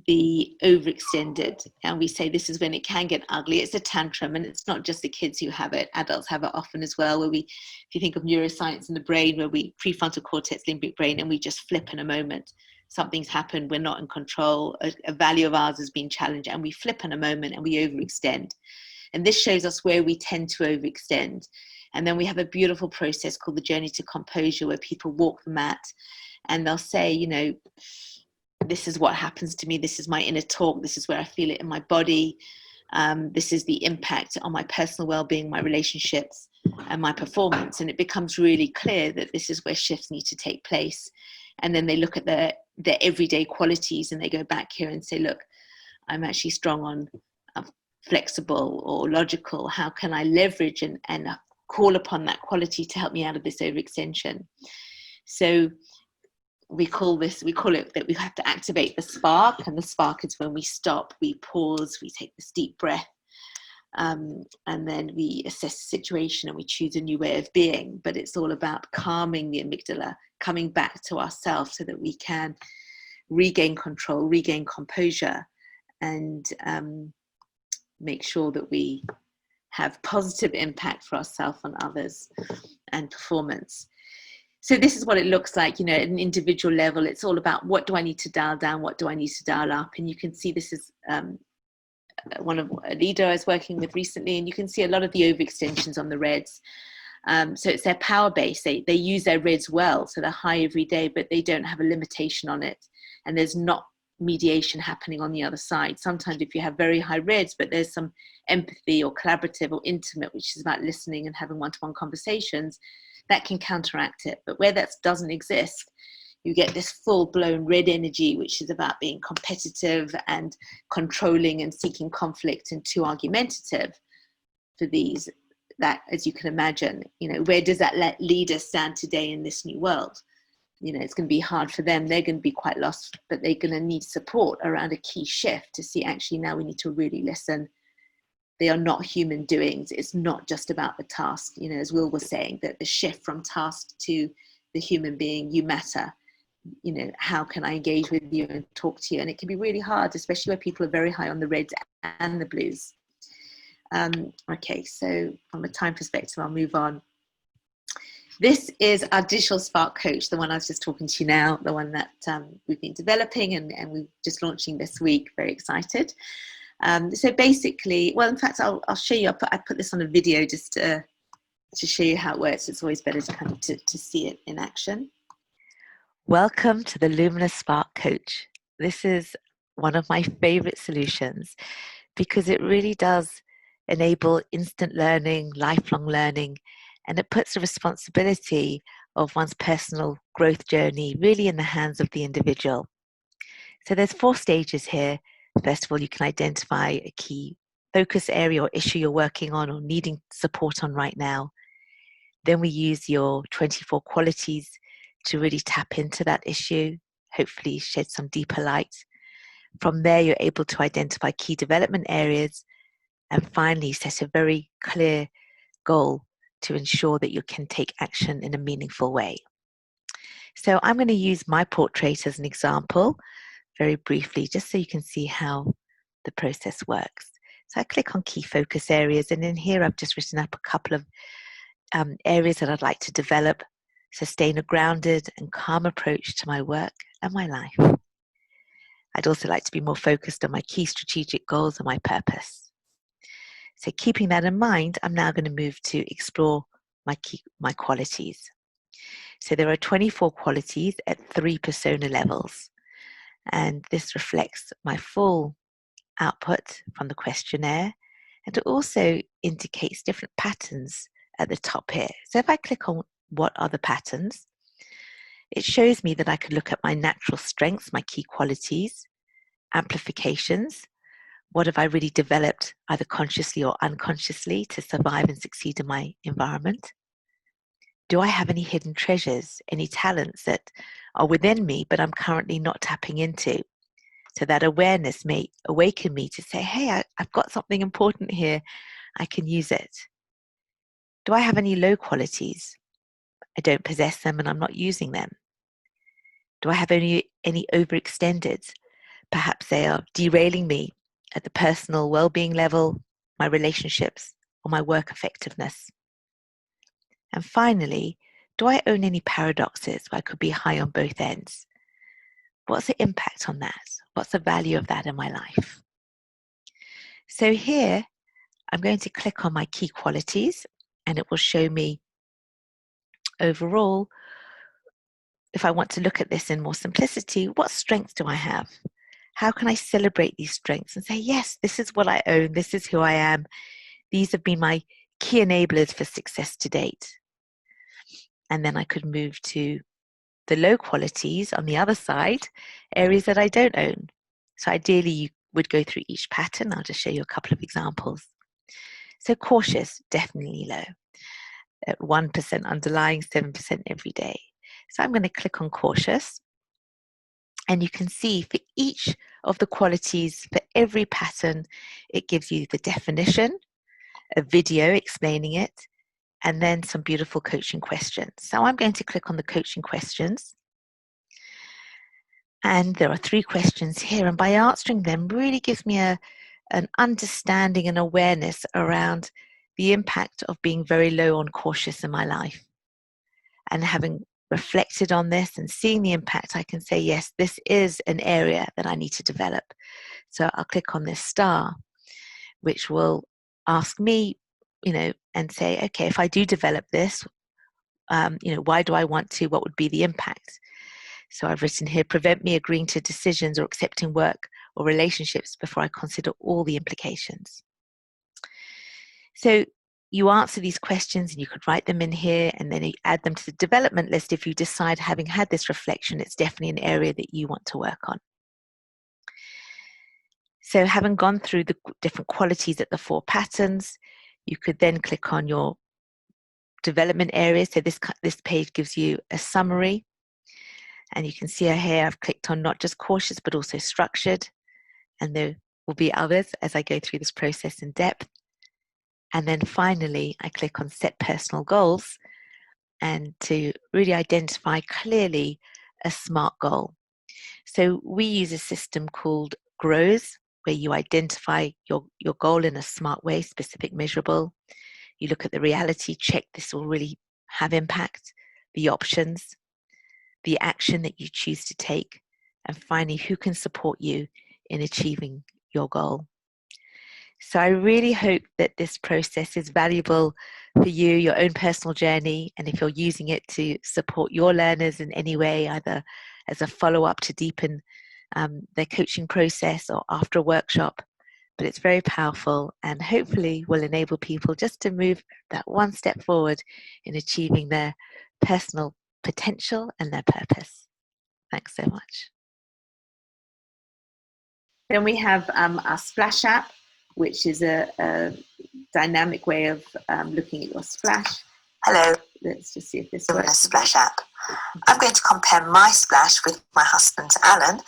the overextended. And we say this is when it can get ugly. It's a tantrum, and it's not just the kids who have it. Adults have it often as well, where we, if you think of neuroscience in the brain, where we, prefrontal cortex, limbic brain, and we just flip in a moment. Something's happened, we're not in control, a value of ours has been challenged, and we flip in a moment and we overextend. And this shows us where we tend to overextend. And then we have a beautiful process called the journey to composure, where people walk the mat and they'll say, you know, this is what happens to me. This is my inner talk. This is where I feel it in my body. This is the impact on my personal well-being, my relationships, and my performance. And it becomes really clear that this is where shifts need to take place. And then they look at their everyday qualities, and they go back here and say, look, I'm actually strong on flexible or logical. How can I leverage and call upon that quality to help me out of this overextension? So we call it that we have to activate the spark, and the spark is when we stop, we pause, we take this deep breath, and then we assess the situation and we choose a new way of being. But it's all about calming the amygdala, coming back to ourselves so that we can regain control, regain composure, and make sure that we have positive impact for ourselves and others and performance. So this is what it looks like, you know, at an individual level. It's all about what do I need to dial down, what do I need to dial up. And you can see this is one of a leader I was working with recently, and you can see a lot of the overextensions on the reds. So it's their power base. They use their reds well, so they're high every day, but they don't have a limitation on it. And there's not mediation happening on the other side. Sometimes if you have very high reds, but there's some empathy or collaborative or intimate, which is about listening and having one-to-one conversations, that can counteract it. But where that doesn't exist, you get this full-blown red energy, which is about being competitive and controlling and seeking conflict, and too argumentative for these. That, as you can imagine, you know, where does that leader stand today in this new world? You know, it's going to be hard for them. They're going to be quite lost, but they're going to need support around a key shift to see, actually, now we need to really listen. They are not human doings. It's not just about the task. You know, as Will was saying, that the shift from task to the human being, you matter. You know, how can I engage with you and talk to you? And it can be really hard, especially where people are very high on the reds and the blues. Okay, so from a time perspective, I'll move on. This is our digital spark coach, the one I was just talking to you now, the one that we've been developing and we're just launching this week. Very excited. So basically, well, in fact, I'll show you. I put this on a video just to show you how it works. It's always better to kind of to see it in action. Welcome to the Lumina Spark Coach. This is one of my favorite solutions because it really does enable instant learning, lifelong learning, and it puts the responsibility of one's personal growth journey really in the hands of the individual. So there's 4 stages here. First of all, you can identify a key focus area or issue you're working on or needing support on right now. Then we use your 24 qualities to really tap into that issue, hopefully shed some deeper light. From there, you're able to identify key development areas and finally set a very clear goal to ensure that you can take action in a meaningful way. So I'm going to use my portrait as an example, very briefly, just so you can see how the process works. So I click on key focus areas, and in here I've just written up a couple of areas that I'd like to develop, sustain a grounded and calm approach to my work and my life. I'd also like to be more focused on my key strategic goals and my purpose. So keeping that in mind, I'm now going to move to explore my qualities. So there are 24 qualities at 3 persona levels. And this reflects my full output from the questionnaire, and it also indicates different patterns at the top here. So if I click on what are the patterns, it shows me that I could look at my natural strengths, my key qualities, amplifications. What have I really developed either consciously or unconsciously to survive and succeed in my environment? Do I have any hidden treasures, any talents that are within me but I'm currently not tapping into? So that awareness may awaken me to say, hey, I've got something important here, I can use it. Do I have any low qualities? I don't possess them and I'm not using them. Do I have any overextended? Perhaps they are derailing me at the personal well-being level, my relationships, or my work effectiveness. And finally, do I own any paradoxes where I could be high on both ends? What's the impact on that? What's the value of that in my life? So here, I'm going to click on my key qualities, and it will show me overall, if I want to look at this in more simplicity, what strengths do I have? How can I celebrate these strengths and say, yes, this is what I own, this is who I am, these have been my key enablers for success to date. And then I could move to the low qualities on the other side, areas that I don't own. So ideally, you would go through each pattern. I'll just show you a couple of examples. So cautious, definitely low. At 1% underlying, 7% every day. So I'm going to click on cautious. And you can see for each of the qualities, for every pattern, it gives you the definition, a video explaining it, and then some beautiful coaching questions. So I'm going to click on the coaching questions. And there are 3 questions here. And by answering them really gives me an understanding and awareness around the impact of being very low on cautious in my life. And having reflected on this and seeing the impact, I can say, yes, this is an area that I need to develop. So I'll click on this star, which will ask me, and say, okay, if I do develop this, why do I want to? What would be the impact? So I've written here, prevent me agreeing to decisions or accepting work or relationships before I consider all the implications. So you answer these questions and you could write them in here and then you add them to the development list if you decide, having had this reflection, it's definitely an area that you want to work on. So having gone through the different qualities at the 4 patterns, you could then click on your development areas. So this page gives you a summary. And you can see here I've clicked on not just cautious, but also structured. And there will be others as I go through this process in depth. And then finally, I click on set personal goals and to really identify clearly a SMART goal. So we use a system called GROWS, where you identify your goal in a SMART way, specific, measurable. You look at the reality, check this will really have impact, the options, the action that you choose to take, and finally, who can support you in achieving your goal. So I really hope that this process is valuable for you, your own personal journey, and if you're using it to support your learners in any way, either as a follow-up to deepen their coaching process or after a workshop. But it's very powerful and hopefully will enable people just to move that one step forward in achieving their personal potential and their purpose. Thanks so much. Then we have our Splash app, which is a dynamic way of looking at your splash. Hello. Let's just see if this works. Splash app. I'm going to compare my splash with my husband Alan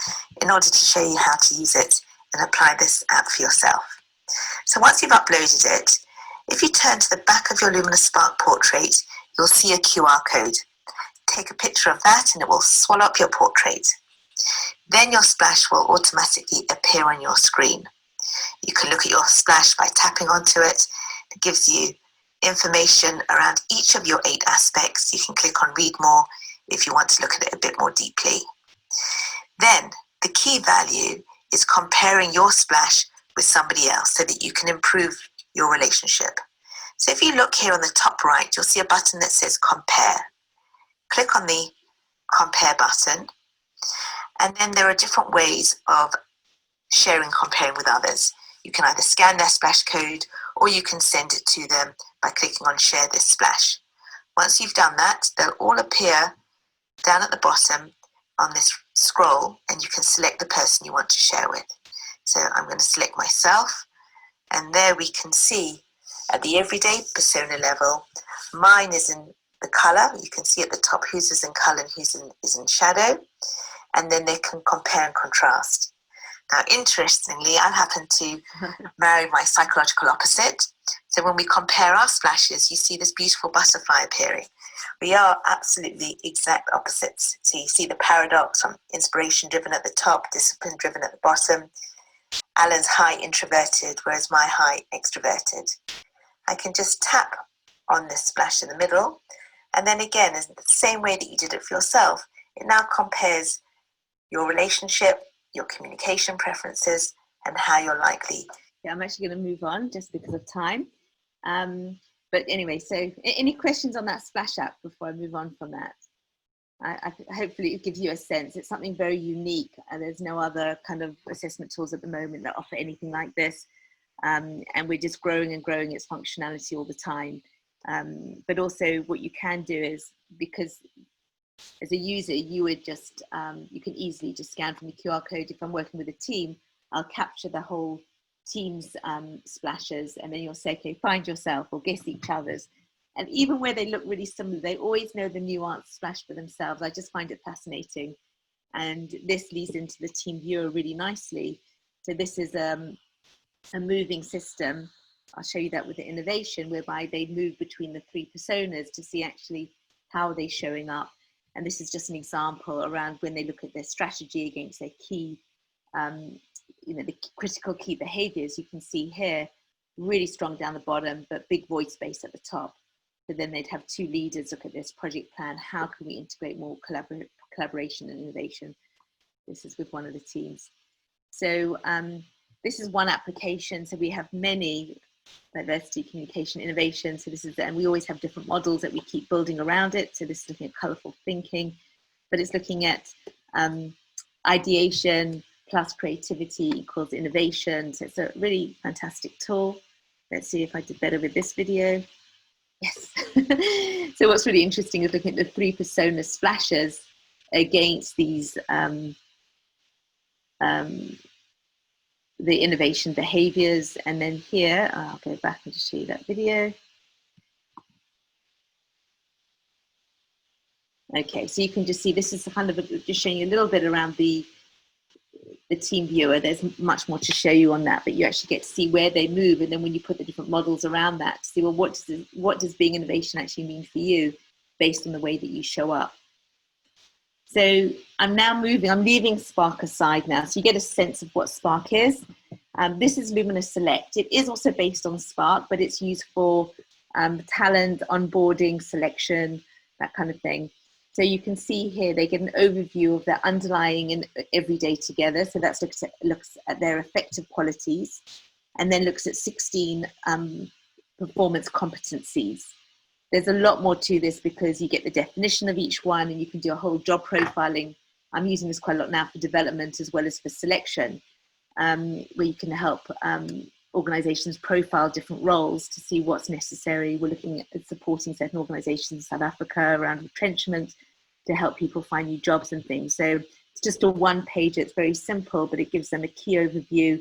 in order to show you how to use it and apply this app for yourself. So once you've uploaded it, if you turn to the back of your Lumina Spark portrait, you'll see a QR code. Take a picture of that and it will swallow up your portrait. Then your splash will automatically appear on your screen. You can look at your splash by tapping onto it. It gives you information around each of your 8 aspects. You can click on read more if you want to look at it a bit more deeply. Then the key value is comparing your splash with somebody else so that you can improve your relationship. So if you look here on the top right, you'll see a button that says compare. Click on the compare button, and then there are different ways of sharing, comparing with others. You can either scan their splash code or you can send it to them by clicking on share this splash. Once you've done that, they'll all appear down at the bottom on this scroll, and you can select the person you want to share with. So I'm going to select myself, and there we can see at the everyday persona level, mine is in the color. You can see at the top whose is in color and whose is in shadow, and then they can compare and contrast. Now, interestingly, I happen to marry my psychological opposite. So when we compare our splashes, you see this beautiful butterfly appearing. We are absolutely exact opposites. So you see the paradox from inspiration driven at the top, discipline driven at the bottom. Alan's high introverted, whereas my high extroverted. I can just tap on this splash in the middle. And then again, in the same way that you did it for yourself, it now compares your relationship, your communication preferences, and how you're likely. Yeah, I'm actually going to move on just because of time. But anyway, so any questions on that splash app before I move on from that? Hopefully it gives you a sense. It's something very unique, and there's no other kind of assessment tools at the moment that offer anything like this. And we're just growing and growing its functionality all the time. But also what you can do is, because as a user, you would just, you can easily just scan from the QR code. If I'm working with a team, I'll capture the whole team's splashes, and then you'll say, okay, find yourself or guess each other's. And even where they look really similar, they always know the nuanced splash for themselves. I just find it fascinating. And this leads into the team viewer really nicely. So this is a moving system. I'll show you that with the innovation, whereby they move between the three personas to see actually how they're showing up. And this is just an example around when they look at their strategy against their key, the critical key behaviors. You can see here, really strong down the bottom, but big void space at the top. So then they'd have two leaders look at this project plan. How can we integrate more collaboration and innovation? This is with one of the teams. So this is one application. So we have many diversity, communication, innovation. So this is, and we always have different models that we keep building around it. So this is looking at colorful thinking, but it's looking at ideation plus creativity equals innovation. So it's a really fantastic tool. Let's see if I did better with this video. Yes. So what's really interesting is looking at the three persona splashes against these the innovation behaviors. And then here, I'll go back and just show you that video. Okay, so you can just see this is kind of just showing you a little bit around the team viewer. There's much more to show you on that, but you actually get to see where they move. And then when you put the different models around that, to see, well, what does being innovation actually mean for you based on the way that you show up? So I'm now moving, I'm leaving Spark aside now. So you get a sense of what Spark is. This is Lumina Select. It is also based on Spark, but it's used for talent, onboarding, selection, that kind of thing. So you can see here, they get an overview of their underlying and everyday together. So that looks at their effective qualities, and then looks at 16 performance competencies. There's a lot more to this because you get the definition of each one, and you can do a whole job profiling. I'm using this quite a lot now for development as well as for selection, where you can help organizations profile different roles to see what's necessary. We're looking at supporting certain organizations in South Africa around retrenchment to help people find new jobs and things. So it's just a one page. It's very simple, but it gives them a key overview.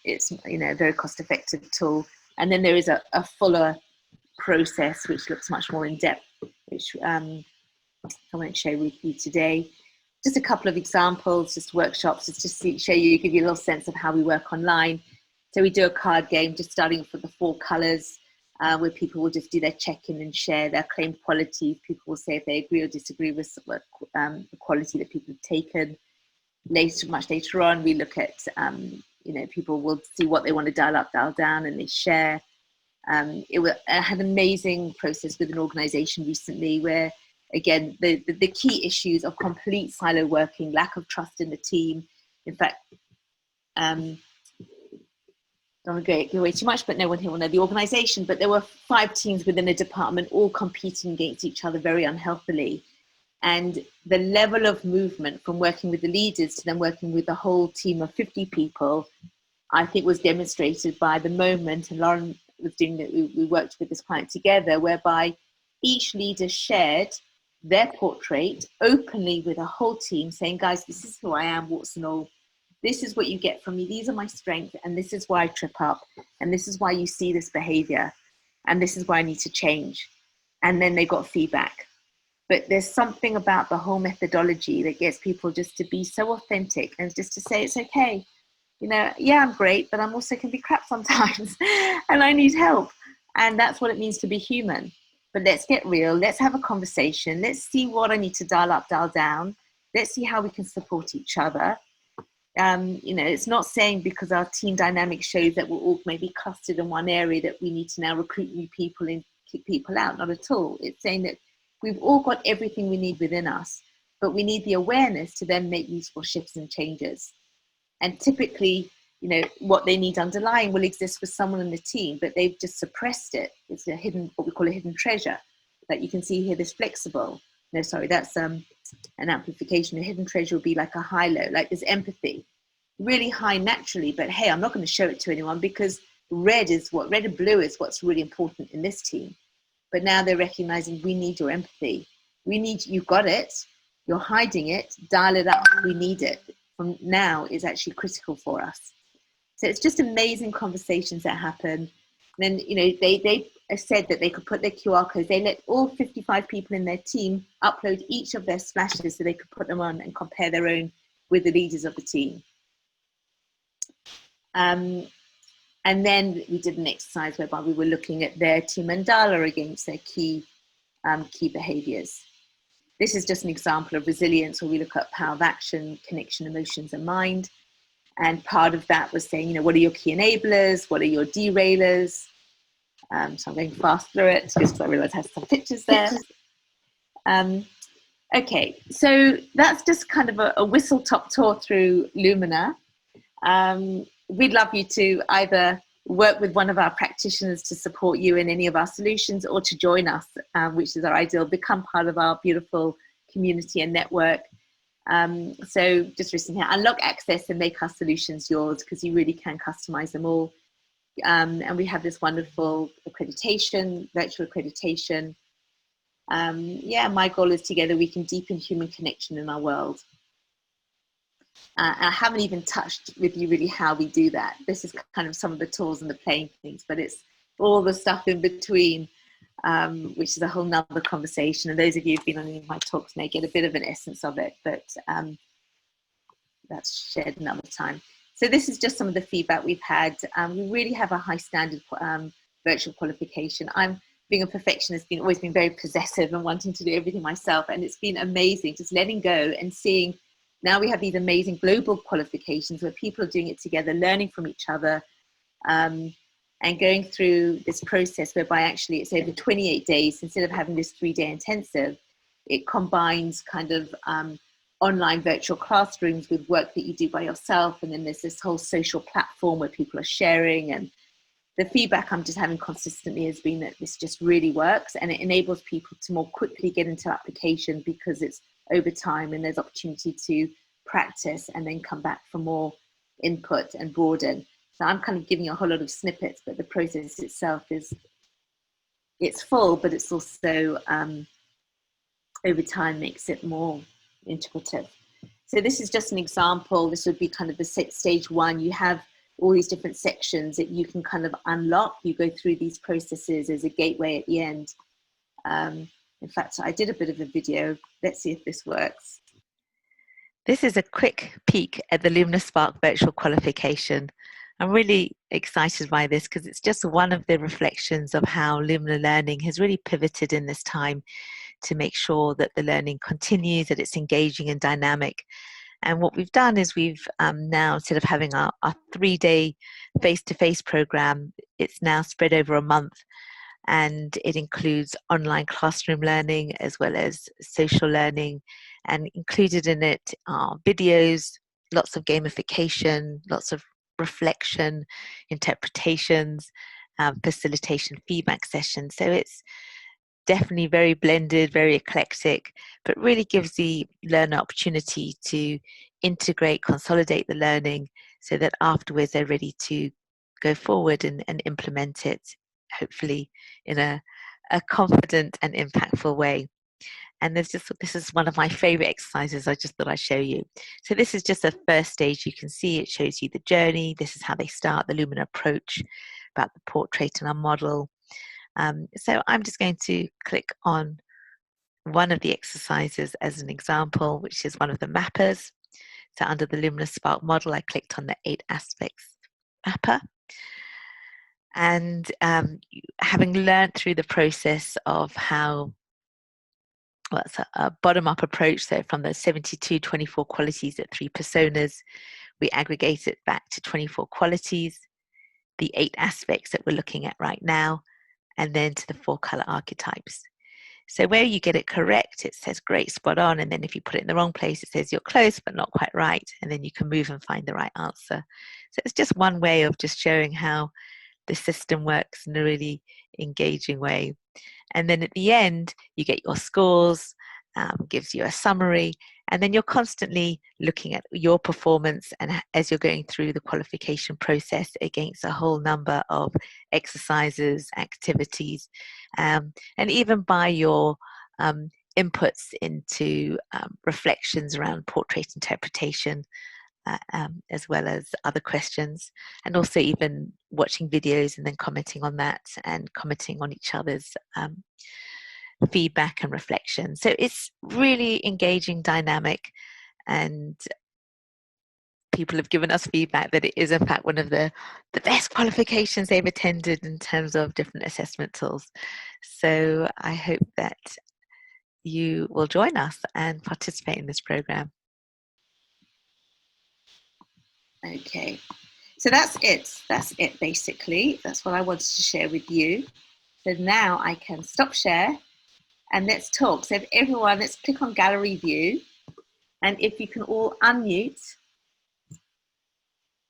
It's a very cost effective tool. And then there is a fuller process which looks much more in depth, which I won't share with you today. Just a couple of examples, just workshops, just to show you, give you a little sense of how we work online. So we do a card game, just starting with the 4 colors, where people will just do their check-in and share their claimed qualities. People will say if they agree or disagree with the quality that people have taken. Much later on, we look at, people will see what they want to dial up, dial down, and they share. I had an amazing process with an organization recently where, again, the key issues of complete silo working, lack of trust in the team. In fact, don't want to go away too much, but no one here will know the organization, but there were 5 teams within a department all competing against each other very unhealthily. And the level of movement from working with the leaders to then working with the whole team of 50 people, I think was demonstrated by the moment, and Lauren was doing that, we worked with this client together, whereby each leader shared their portrait openly with a whole team, saying, guys, this is who I am, warts and all. This is what you get from me. These are my strengths, and this is why I trip up, and this is why you see this behavior, and this is why I need to change. And then they got feedback. But there's something about the whole methodology that gets people just to be so authentic and just to say, it's okay. You know, yeah, I'm great, but I'm also can be crap sometimes and I need help. And that's what it means to be human. But let's get real. Let's have a conversation. Let's see what I need to dial up, dial down. Let's see how we can support each other. You know, it's not saying because our team dynamic shows that we're all maybe clustered in one area that we need to now recruit new people and kick people out. Not at all. It's saying that we've all got everything we need within us, but we need the awareness to then make useful shifts and changes. And typically, you know, what they need underlying will exist for someone in the team, but they've just suppressed it. It's a hidden, what we call a hidden treasure, that you can see here, this flexible. No, sorry, that's an amplification. A hidden treasure would be like a high-low, like this empathy, really high naturally, but hey, I'm not going to show it to anyone because red and blue is what's really important in this team. But now they're recognizing we need your empathy. You've got it, you're hiding it, dial it up, we need it. From now is actually critical for us. So it's just amazing conversations that happen. And then, you know, they said that they could put their QR codes. They let all 55 people in their team upload each of their splashes so they could put them on and compare their own with the leaders of the team. And then we did an exercise whereby we were looking at their team mandala against their key behaviors. This is just an example of resilience where we look at power of action, connection, emotions, and mind. And part of that was saying, you know, what are your key enablers? What are your derailers? So I'm going fast through it because I realized I have some pictures there. Okay, so that's just kind of a whistle-top tour through Lumina. We'd love you to either work with one of our practitioners to support you in any of our solutions, or to join us, which is our ideal, become part of our beautiful community and network. So just recently, unlock access and make our solutions yours, because you really can customize them all. And we have this wonderful accreditation, virtual accreditation. Yeah, my goal is together we can deepen human connection in our world. I haven't even touched with you really how we do that. This is kind of some of the tools and the playing things, but it's all the stuff in between, which is a whole nother conversation. And those of you who've been on any of my talks may get a bit of an essence of it, but that's shared another time. So this is just some of the feedback we've had. We really have a high standard virtual qualification. Being a perfectionist, always been very possessive and wanting to do everything myself. And it's been amazing just letting go and seeing now we have these amazing global qualifications where people are doing it together, learning from each other, and going through this process whereby actually it's over 28 days instead of having this 3-day intensive. It combines kind of online virtual classrooms with work that you do by yourself. And then there's this whole social platform where people are sharing, and the feedback I'm just having consistently has been that this just really works, and it enables people to more quickly get into application because it's over time and there's opportunity to practice and then come back for more input and broaden. So I'm kind of giving you a whole lot of snippets, but the process itself it's full, but it's also over time makes it more integrative. So this is just an example. This would be kind of the stage 1. You have all these different sections that you can kind of unlock. You go through these processes as a gateway at the end. In fact, I did a bit of a video. Let's see if this works. This is a quick peek at the Lumina Spark virtual qualification. I'm really excited by this because it's just one of the reflections of how Lumina Learning has really pivoted in this time to make sure that the learning continues, that it's engaging and dynamic. And what we've done is we've now, instead of having our 3-day face-to-face program, it's now spread over a month. And it includes online classroom learning as well as social learning, and included in it are videos, lots of gamification, lots of reflection, interpretations, facilitation, feedback sessions. So it's definitely very blended, very eclectic, but really gives the learner opportunity to integrate, consolidate the learning so that afterwards they're ready to go forward and implement it, hopefully in a confident and impactful way. And this is one of my favorite exercises. I just thought I'd show you. So this is just a first stage. You can see it shows you the journey. This is how they start, the Lumina approach, about the portrait and our model. So I'm just going to click on one of the exercises as an example, which is one of the mappers. So under the Lumina Spark model, I clicked on the 8 aspects mapper. And having learned through the process of how, well, it's a bottom-up approach, so from the 72 24 qualities at 3 personas, we aggregate it back to 24 qualities, the 8 aspects that we're looking at right now, and then to the 4 color archetypes. So where you get it correct, it says great, spot on, and then if you put it in the wrong place, it says you're close but not quite right, and then you can move and find the right answer. So it's just one way of just showing how the system works in a really engaging way. And then at the end, you get your scores, gives you a summary, and then you're constantly looking at your performance and as you're going through the qualification process against a whole number of exercises, activities, and even by your inputs into reflections around portrait interpretation, as well as other questions, and also even watching videos and then commenting on that and commenting on each other's feedback and reflection. So it's really engaging, dynamic, and people have given us feedback that it is in fact one of the best qualifications they've attended in terms of different assessment tools. So I hope that you will join us and participate in this program. Okay, so that's it basically. That's what I wanted to share with you. So now I can stop share and let's talk. So if everyone, let's click on gallery view, and if you can all unmute,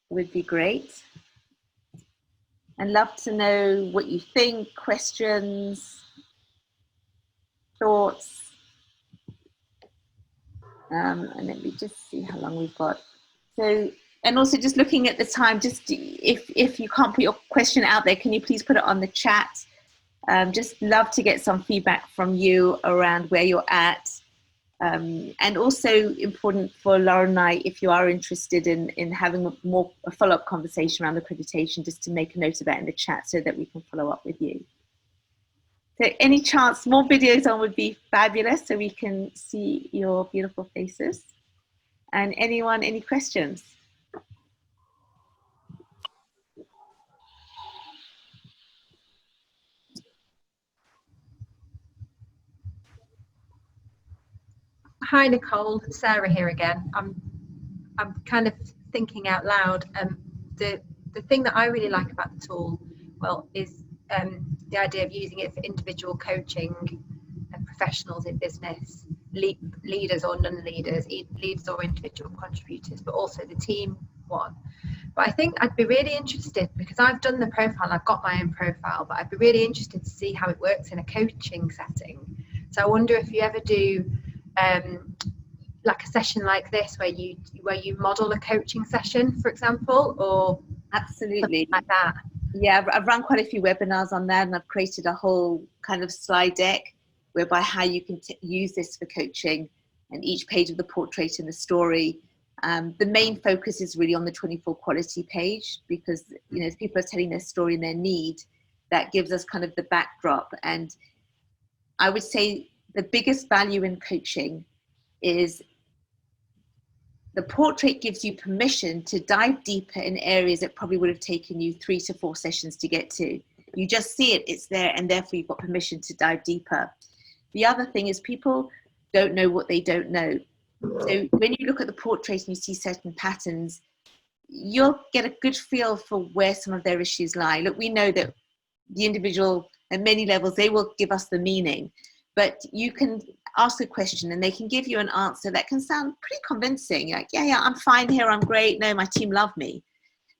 would be great. And love to know what you think, questions, thoughts. And let me just see how long we've got. So, and also just looking at the time, just if you can't put your question out there, can you please put it on the chat? Just love to get some feedback from you around where you're at. And also important for Laura and I, if you are interested in having a follow-up conversation around accreditation, just to make a note of that in the chat so that we can follow up with you. So any chance, more videos on would be fabulous so we can see your beautiful faces. And anyone, any questions? Hi Nicole, Sarah here again. I'm kind of thinking out loud. The thing that I really like about the tool, well, is the idea of using it for individual coaching and professionals in business, leaders or non-leaders, leaders or individual contributors, but also the team one. But I think I'd be really interested, because I've done the profile, I've got my own profile, but I'd be really interested to see how it works in a coaching setting. So I wonder if you ever do like a session like this where you model a coaching session, for example, or absolutely like that. Yeah, I've run quite a few webinars on that, and I've created a whole kind of slide deck whereby how you can use this for coaching, and each page of the portrait and the story. The main focus is really on the 24 quality page, because as people are telling their story and their need, that gives us kind of the backdrop. And I would say the biggest value in coaching is the portrait gives you permission to dive deeper in areas that probably would have taken you 3 to 4 sessions to get to. You just see it, it's there, and therefore you've got permission to dive deeper. The other thing is people don't know what they don't know. So when you look at the portrait and you see certain patterns, you'll get a good feel for where some of their issues lie. Look, we know that the individual at many levels, they will give us the meaning, but you can ask a question and they can give you an answer that can sound pretty convincing. Like, yeah, I'm fine here, I'm great, no, my team love me.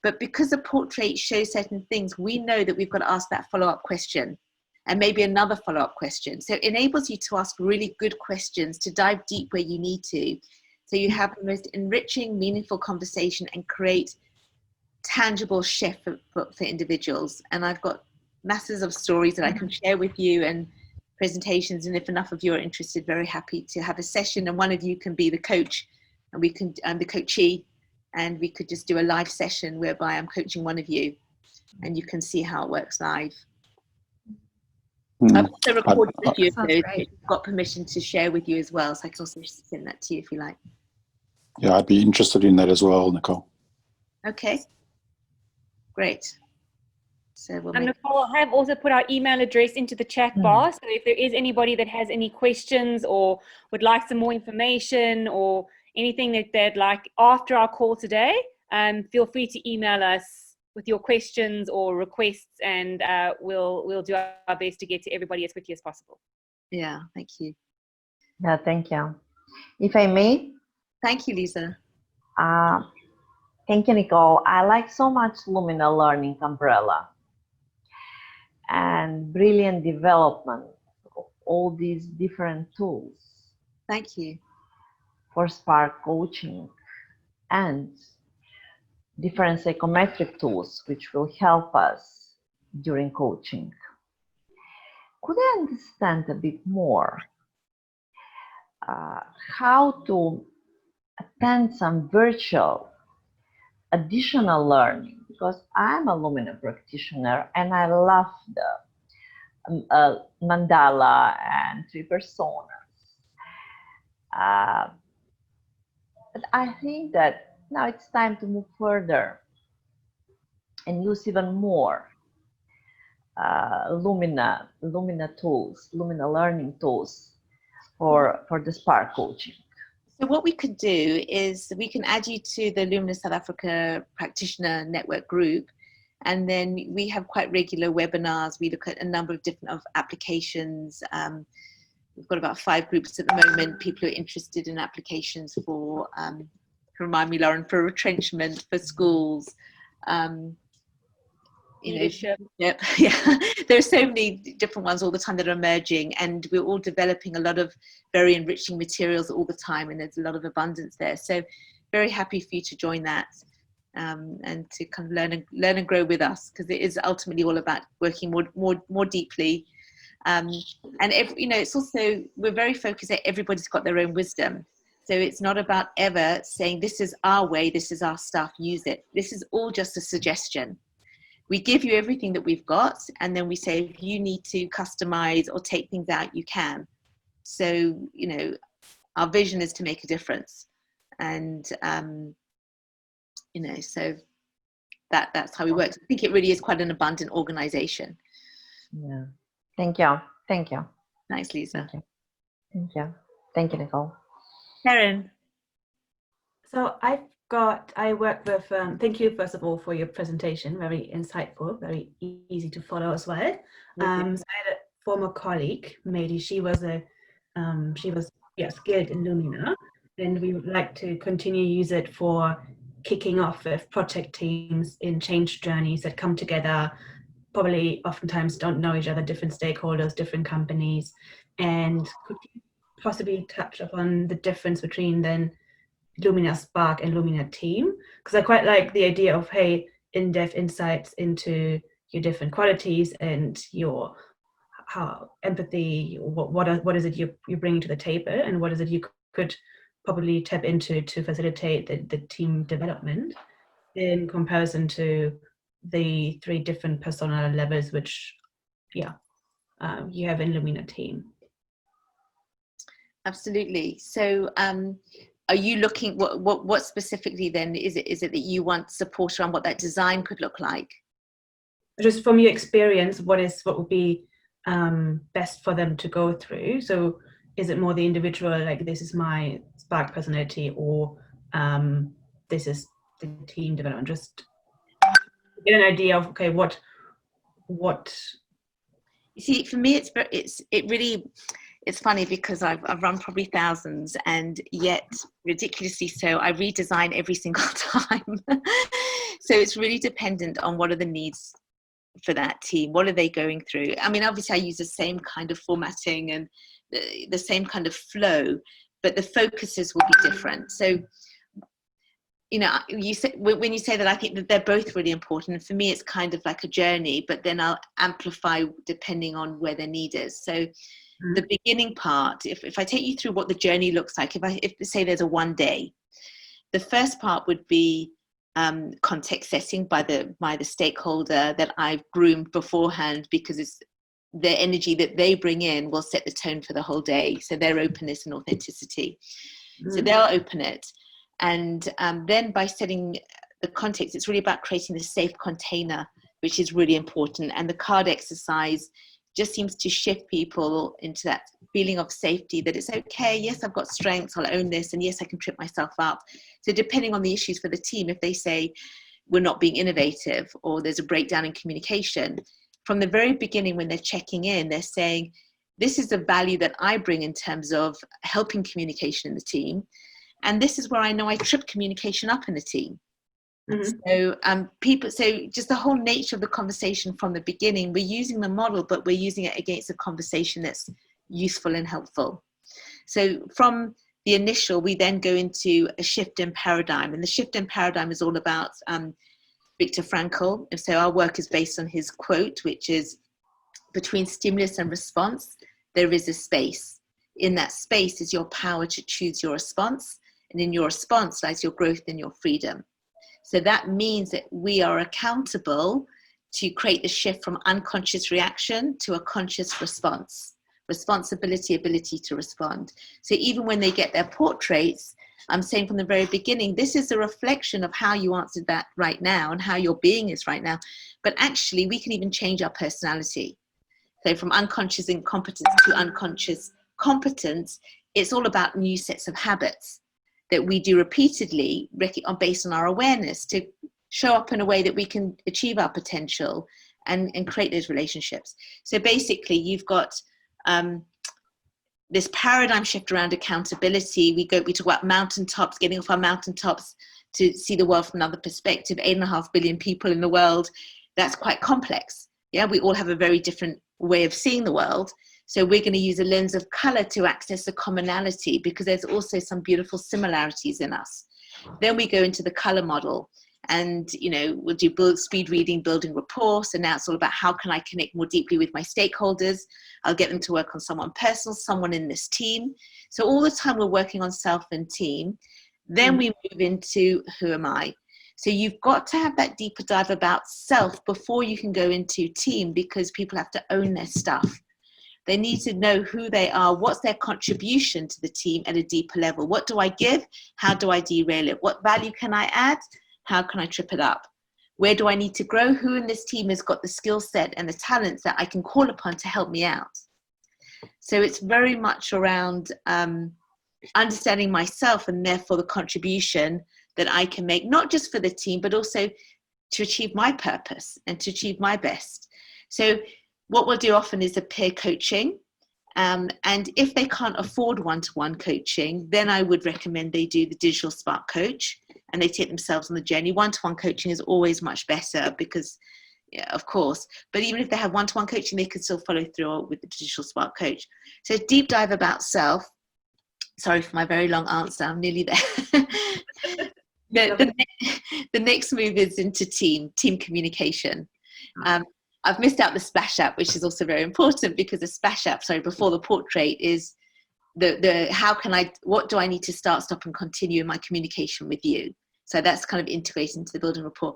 But because the portrait shows certain things, we know that we've got to ask that follow-up question. and maybe another follow-up question. So it enables you to ask really good questions, to dive deep where you need to. So you have the most enriching, meaningful conversation and create tangible shift for individuals. And I've got masses of stories that I can share with you and presentations. And if enough of you are interested, very happy to have a session. And one of you can be the coach and I'm the coachee. And we could just do a live session whereby I'm coaching one of you and you can see how it works live. I've also recorded a few of those, which I've got permission to share with you as well. So I can also send that to you if you like. Yeah, I'd be interested in that as well, Nicole. Okay, great. So we'll make Nicole, I have also put our email address into the chat bar. So if there is anybody that has any questions or would like some more information or anything that they'd like after our call today, feel free to email us with your questions or requests, and we'll do our best to get to everybody as quickly as possible. Yeah, thank you. Yeah, thank you. If I may. Thank you, Lisa. Thank you, Nicole. I like so much Lumina Learning umbrella and brilliant development of all these different tools. Thank you. For Spark coaching and different psychometric tools which will help us during coaching. Could I understand a bit more how to attend some virtual additional learning? Because I'm a Lumina practitioner and I love the mandala and 3 personas. But I think that now it's time to move further and use even more Lumina tools, Lumina Learning tools for the Spark coaching. So what we could do is we can add you to the Lumina South Africa Practitioner Network group, and then we have quite regular webinars. We look at a number of different applications. We've got about 5 groups at the moment. People who are interested in applications for, remind me, Lauren, for retrenchment, for schools, leadership. Yeah. There are so many different ones all the time that are emerging, and we're all developing a lot of very enriching materials all the time, and there's a lot of abundance there. So very happy for you to join that and to kind of learn and grow with us, because it is ultimately all about working more deeply. And it's also, we're very focused that everybody's got their own wisdom. So it's not about ever saying, this is our way, this is our stuff, use it. This is all just a suggestion. We give you everything that we've got, and then we say, if you need to customize or take things out, you can. So, our vision is to make a difference. And, so that's how we work. I think it really is quite an abundant organization. Yeah. Thank you. Thank you. Thanks, Lisa. Thank you. Thank you. Thank you, Nicole. Karen. So I work with, thank you first of all for your presentation, very insightful, very easy to follow as well. So I had a former colleague, Mady, she was skilled in Lumina, and we would like to continue to use it for kicking off with project teams in change journeys that come together, probably oftentimes don't know each other, different stakeholders, different companies, and could you possibly touch upon the difference between then Lumina Spark and Lumina Team? Because I quite like the idea of, hey, in-depth insights into your different qualities and your empathy, what is it you're bringing to the table, and what is it you could probably tap into to facilitate the team development, in comparison to the 3 different persona levels which you have in Lumina Team. Absolutely. So are you looking, what specifically then is it that you want support around what that design could look like? Just from your experience, what would be best for them to go through? So is it more the individual, like, this is my Spark personality, or this is the team development? Just get an idea of, okay, what you see, for me, it's funny, because I've run probably thousands, and yet ridiculously so I redesign every single time. So it's really dependent on what are the needs for that team? What are they going through? I mean, obviously I use the same kind of formatting and the same kind of flow, but the focuses will be different. So, you know, you say, when you say that, I think that they're both really important. For me, it's kind of like a journey, but then I'll amplify depending on where the need is. So the beginning part, if I take you through what the journey looks like, if say there's a 1 day, the first part would be context setting by the stakeholder that I've groomed beforehand, because it's the energy that they bring in will set the tone for the whole day. So their openness and authenticity. So they'll open it. And then by setting the context, it's really about creating the safe container, which is really important. And the card exercise just seems to shift people into that feeling of safety, that it's okay, yes, I've got strengths, I'll own this, and yes, I can trip myself up. So depending on the issues for the team, if they say we're not being innovative or there's a breakdown in communication, from the very beginning when they're checking in, they're saying, this is the value that I bring in terms of helping communication in the team. And this is where I know I trip communication up in the team. So so just the whole nature of the conversation from the beginning, we're using the model, but we're using it against a conversation that's useful and helpful. So from the initial, we then go into a shift in paradigm, and the shift in paradigm is all about Viktor Frankl. And so our work is based on his quote, which is, between stimulus and response, there is a space. In that space is your power to choose your response. And in your response lies your growth and your freedom. So that means that we are accountable to create the shift from unconscious reaction to a conscious response. Responsibility, ability to respond. So even when they get their portraits, I'm saying from the very beginning, this is a reflection of how you answered that right now and how your being is right now. But actually, we can even change our personality. So from unconscious incompetence to unconscious competence, it's all about new sets of habits that we do repeatedly based on our awareness to show up in a way that we can achieve our potential and create those relationships. So basically, you've got this paradigm shift around accountability. We talk about mountaintops, getting off our mountaintops to see the world from another perspective. 8.5 billion people in the world. That's quite complex. Yeah, we all have a very different way of seeing the world. So we're going to use a lens of color to access the commonality, because there's also some beautiful similarities in us. Then we go into the color model, and we'll do speed reading, building rapport. So now it's all about, how can I connect more deeply with my stakeholders? I'll get them to work on someone personal, someone in this team. So all the time we're working on self and team. Then we move into, who am I? So you've got to have that deeper dive about self before you can go into team, because people have to own their stuff. They need to know who they are, what's their contribution to the team at a deeper level. What do I give? How do I derail it? What value can I add? How can I trip it up? Where do I need to grow? Who in this team has got the skill set and the talents that I can call upon to help me out? So it's very much around understanding myself, and therefore the contribution that I can make, not just for the team, but also to achieve my purpose and to achieve my best. So what we'll do often is a peer coaching. And if they can't afford one-to-one coaching, then I would recommend they do the digital spark coach and they take themselves on the journey. One-to-one coaching is always much better because, yeah, of course, but even if they have one-to-one coaching, they can still follow through with the digital spark coach. So deep dive about self. Sorry for my very long answer. I'm nearly there. The next move is into team communication. I've missed out the splash app, which is also very important, because the splash app, before the portrait, is what do I need to start, stop, and continue in my communication with you? So that's kind of integrated into the building rapport.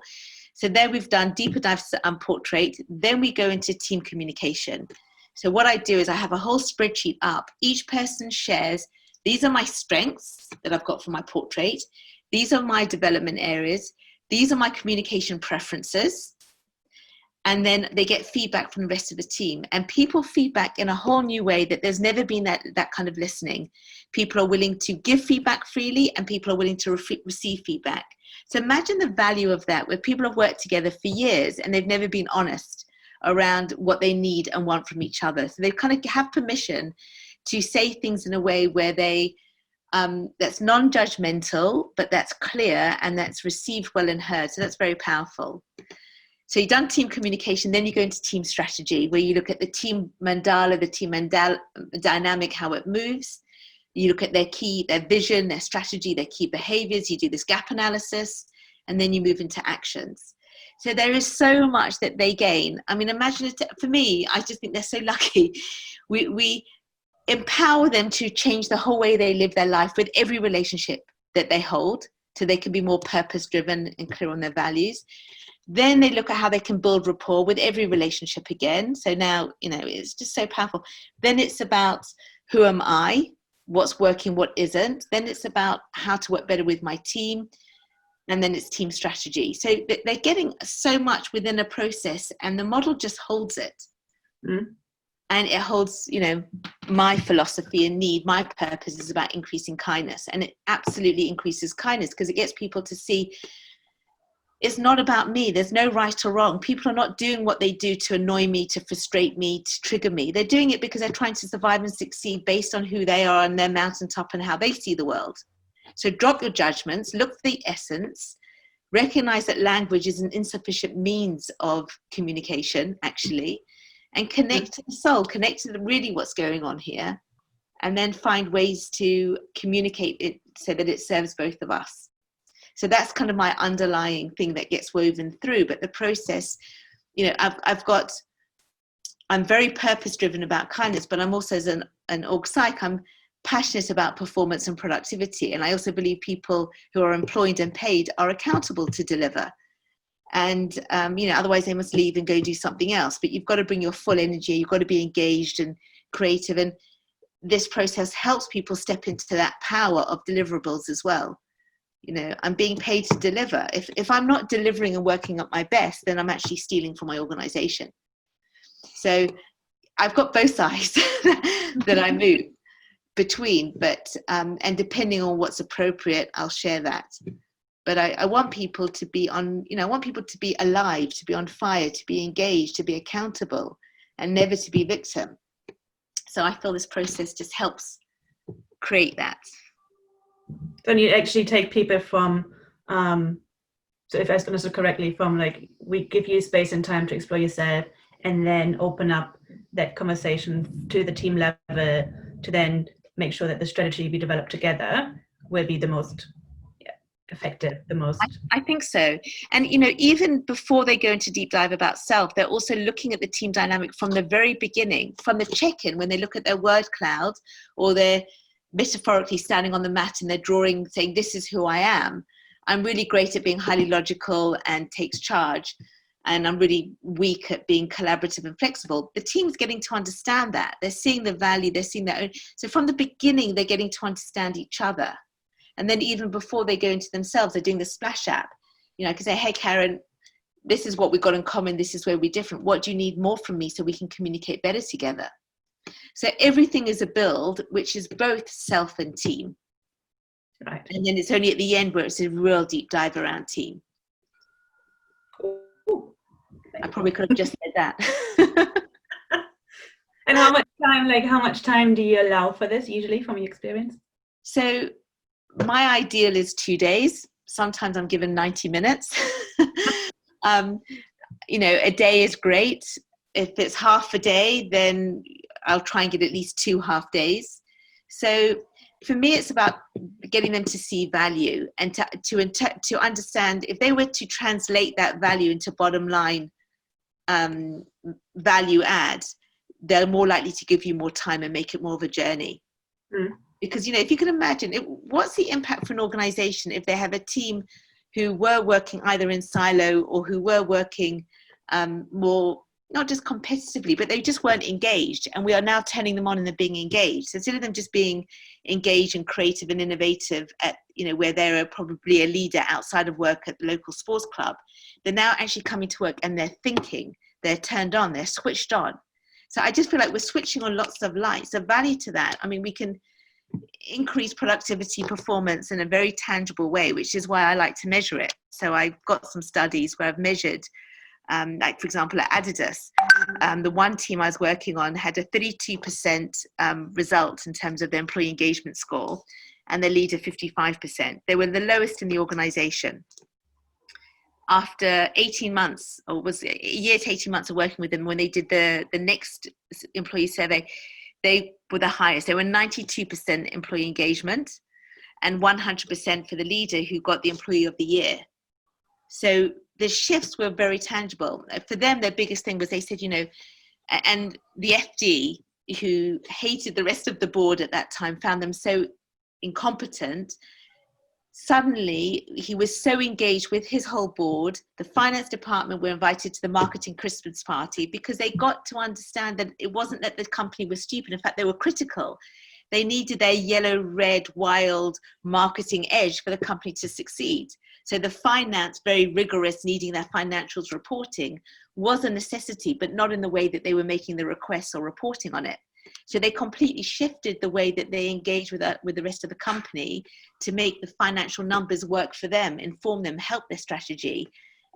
So there we've done deeper dive portrait. Then we go into team communication. So what I do is I have a whole spreadsheet up. Each person shares, these are my strengths that I've got for my portrait. These are my development areas. These are my communication preferences. And then they get feedback from the rest of the team. And people feedback in a whole new way that there's never been that kind of listening. People are willing to give feedback freely, and people are willing to receive feedback. So imagine the value of that, where people have worked together for years and they've never been honest around what they need and want from each other. So they kind of have permission to say things in a way where they that's non-judgmental, but that's clear and that's received well and heard. So that's very powerful. So you've done team communication, then you go into team strategy, where you look at the team mandala, dynamic, how it moves. You look at their vision, their strategy, their key behaviors. You do this gap analysis, and then you move into actions. So there is so much that they gain. I mean, imagine it, for me, I just think they're so lucky. We empower them to change the whole way they live their life with every relationship that they hold, so they can be more purpose-driven and clear on their values. Then they look at how they can build rapport with every relationship again. So now, it's just so powerful. Then it's about who am I, what's working, what isn't. Then it's about how to work better with my team. And then it's team strategy. So they're getting so much within a process, and the model just holds it. Mm. And it holds, my philosophy and need. My purpose is about increasing kindness. And it absolutely increases kindness, because it gets people to see it's not about me. There's no right or wrong. People are not doing what they do to annoy me, to frustrate me, to trigger me. They're doing it because they're trying to survive and succeed based on who they are and their mountaintop and how they see the world. So drop your judgments, look for the essence, recognize that language is an insufficient means of communication, actually, and connect to the soul, connect to really what's going on here, and then find ways to communicate it so that it serves both of us. So that's kind of my underlying thing that gets woven through. But the process, I'm very purpose-driven about kindness, but I'm also, as an org psych, I'm passionate about performance and productivity. And I also believe people who are employed and paid are accountable to deliver. And, otherwise they must leave and go do something else. But you've got to bring your full energy. You've got to be engaged and creative. And this process helps people step into that power of deliverables as well. I'm being paid to deliver. If I'm not delivering and working at my best, then I'm actually stealing from my organization. So I've got both sides that I move between, but and depending on what's appropriate, I'll share that. But I want people to be on, I want people to be alive, to be on fire, to be engaged, to be accountable, and never to be victim. So I feel this process just helps create that. Then you actually take people from, so if I understood correctly, from like, we give you space and time to explore yourself, and then open up that conversation to the team level to then make sure that the strategy we develop together will be the most effective, the most. I think so. And, even before they go into deep dive about self, they're also looking at the team dynamic from the very beginning, from the check-in, when they look at their word cloud, or they're metaphorically standing on the mat and they're drawing, saying, this is who I am. I'm really great at being highly logical and takes charge. And I'm really weak at being collaborative and flexible. The team's getting to understand that. They're seeing the value, they're seeing their own. So from the beginning, they're getting to understand each other. And then even before they go into themselves, they're doing the splash app. I can say, hey, Karen, this is what we've got in common. This is where we're different. What do you need more from me so we can communicate better together? So everything is a build, which is both self and team. Right. And then it's only at the end where it's a real deep dive around team. I probably could have just said that. And how much time do you allow for this usually from your experience? So my ideal is 2 days. Sometimes I'm given 90 minutes. A day is great. If it's half a day, then I'll try and get at least 2 half days. So for me, it's about getting them to see value and to understand, if they were to translate that value into bottom line value add, they're more likely to give you more time and make it more of a journey. Mm. Because, if you can imagine, what's the impact for an organization if they have a team who were working either in silo or who were working more, not just competitively, but they just weren't engaged, and we are now turning them on and they're being engaged. So instead of them just being engaged and creative and innovative at, where they're probably a leader outside of work at the local sports club, they're now actually coming to work and they're thinking, they're turned on, they're switched on. So I just feel like we're switching on lots of lights. So value to that. I mean, we can increase productivity, performance in a very tangible way, which is why I like to measure it. So I've got some studies where I've measured, like for example at Adidas, the one team I was working on had a 32% result in terms of the employee engagement score, and their leader 55%. They were the lowest in the organization. after 18 months, or was a year to 18 months of working with them, when they did the next employee survey, they were the highest. They were 92% employee engagement and 100% for the leader, who got the employee of the year. So the shifts were very tangible. For them, their biggest thing was, they said, you know, and the FD, who hated the rest of the board at that time, found them so incompetent. Suddenly, he was so engaged with his whole board. The finance department were invited to the marketing Christmas party, because they got to understand that it wasn't that the company was stupid. In fact, they were critical. They needed their yellow, red, wild marketing edge for the company to succeed. So the finance, very rigorous, needing their financials reporting, was a necessity, but not in the way that they were making the requests or reporting on it. So they completely shifted the way that they engage with the rest of the company to make the financial numbers work for them, inform them, help their strategy,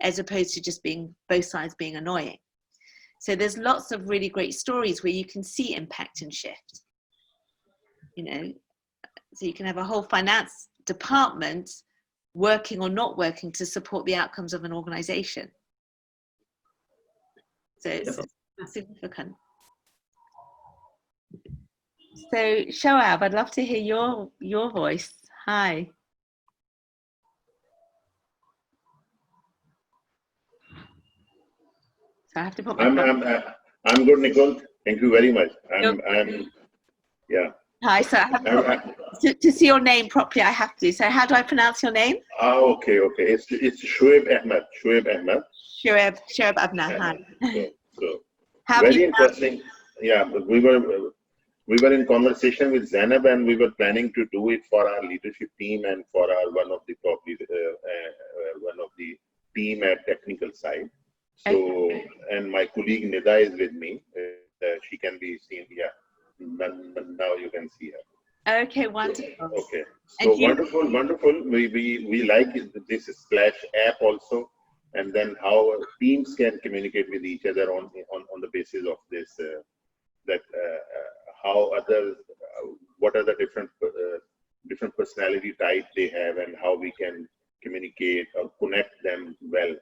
as opposed to just being both sides being annoying. So there's lots of really great stories where you can see impact and shift. You know, so you can have a whole finance department working or not working to support the outcomes of an organization. So it's significant. So Shoaib, I'd love to hear your voice. Hi. So I have to put my I'm good, Nicole. Thank you very much. Yeah. Hi, so I have to see your name properly, I have to. So how do I pronounce your name? Oh, okay. It's Shoaib Ahmed. Shoaib Ahmed. Hi. So very interesting. Yeah, we were in conversation with Zainab, and we were planning to do it for our leadership team and for our one of the team at technical side. So, and my colleague Nida is with me. She can be seen. Yeah. Now you can see her. Okay, wonderful. Okay, so wonderful. We like this Splash app also, and then how teams can communicate with each other on the basis of this. What are the different personality types they have, and how we can communicate or connect them well.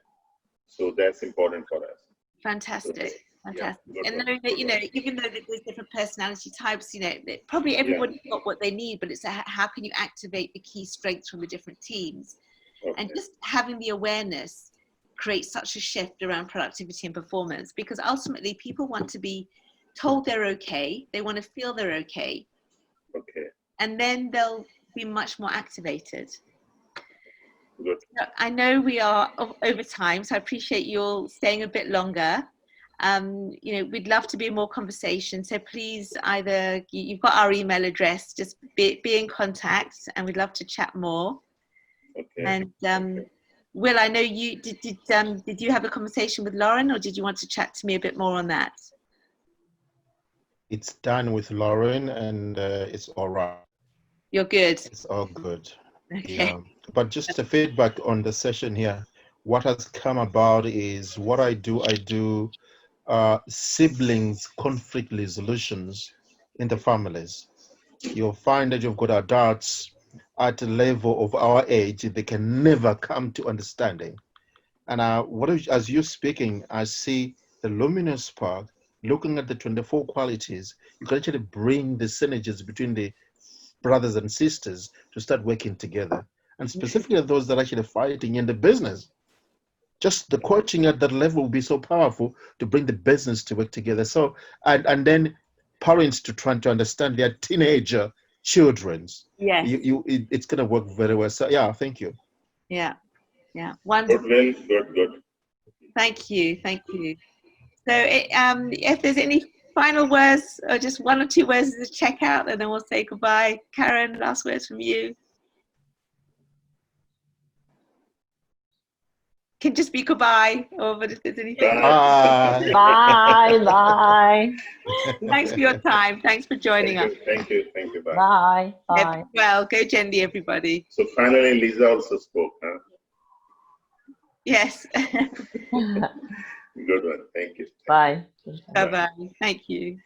So that's important for us. Fantastic. Fantastic. Yeah, and knowing that, you know, even though there's different personality types, you know, probably everybody's got what they need, but it's how can you activate the key strengths from the different teams? Okay. And just having the awareness creates such a shift around productivity and performance, because ultimately people want to be told they're okay. They want to feel they're okay. Okay. And then they'll be much more activated. Good. I know we are over time, so I appreciate you all staying a bit longer. You know, we'd love to be in more conversation, so please, either you've got our email address, just be in contact, and we'd love to chat more. Okay. And Will, I know you did you have a conversation with Lauren, or did you want to chat to me a bit more on that? It's done with Lauren, and it's all right. You're good. It's all good. Okay. Yeah. But just a feedback on the session here. What has come about is what I do siblings conflict resolutions in the families. You'll find that you've got adults at the level of our age, they can never come to understanding. And as you're speaking, I see the luminous spark, looking at the 24 qualities. You can actually bring the synergies between the brothers and sisters to start working together. And specifically those that are actually fighting in the business. Just the coaching at that level will be so powerful to bring the business to work together. So, and then parents to try to understand their teenager children's. Yes. It's going to work very well. So yeah, thank you. Yeah. Wonderful. Good. Thank you. So if there's any final words, or just one or two words to check out, and then we'll say goodbye. Karen, last words from you. Can just be goodbye, but if there's anything. Bye. Thanks for your time. Thanks for joining us. Thank you. Bye. Bye. Well, go gently, everybody. So finally, Lisa also spoke, huh? Yes. Good one. Thank you. Bye. Bye-bye. Thank you.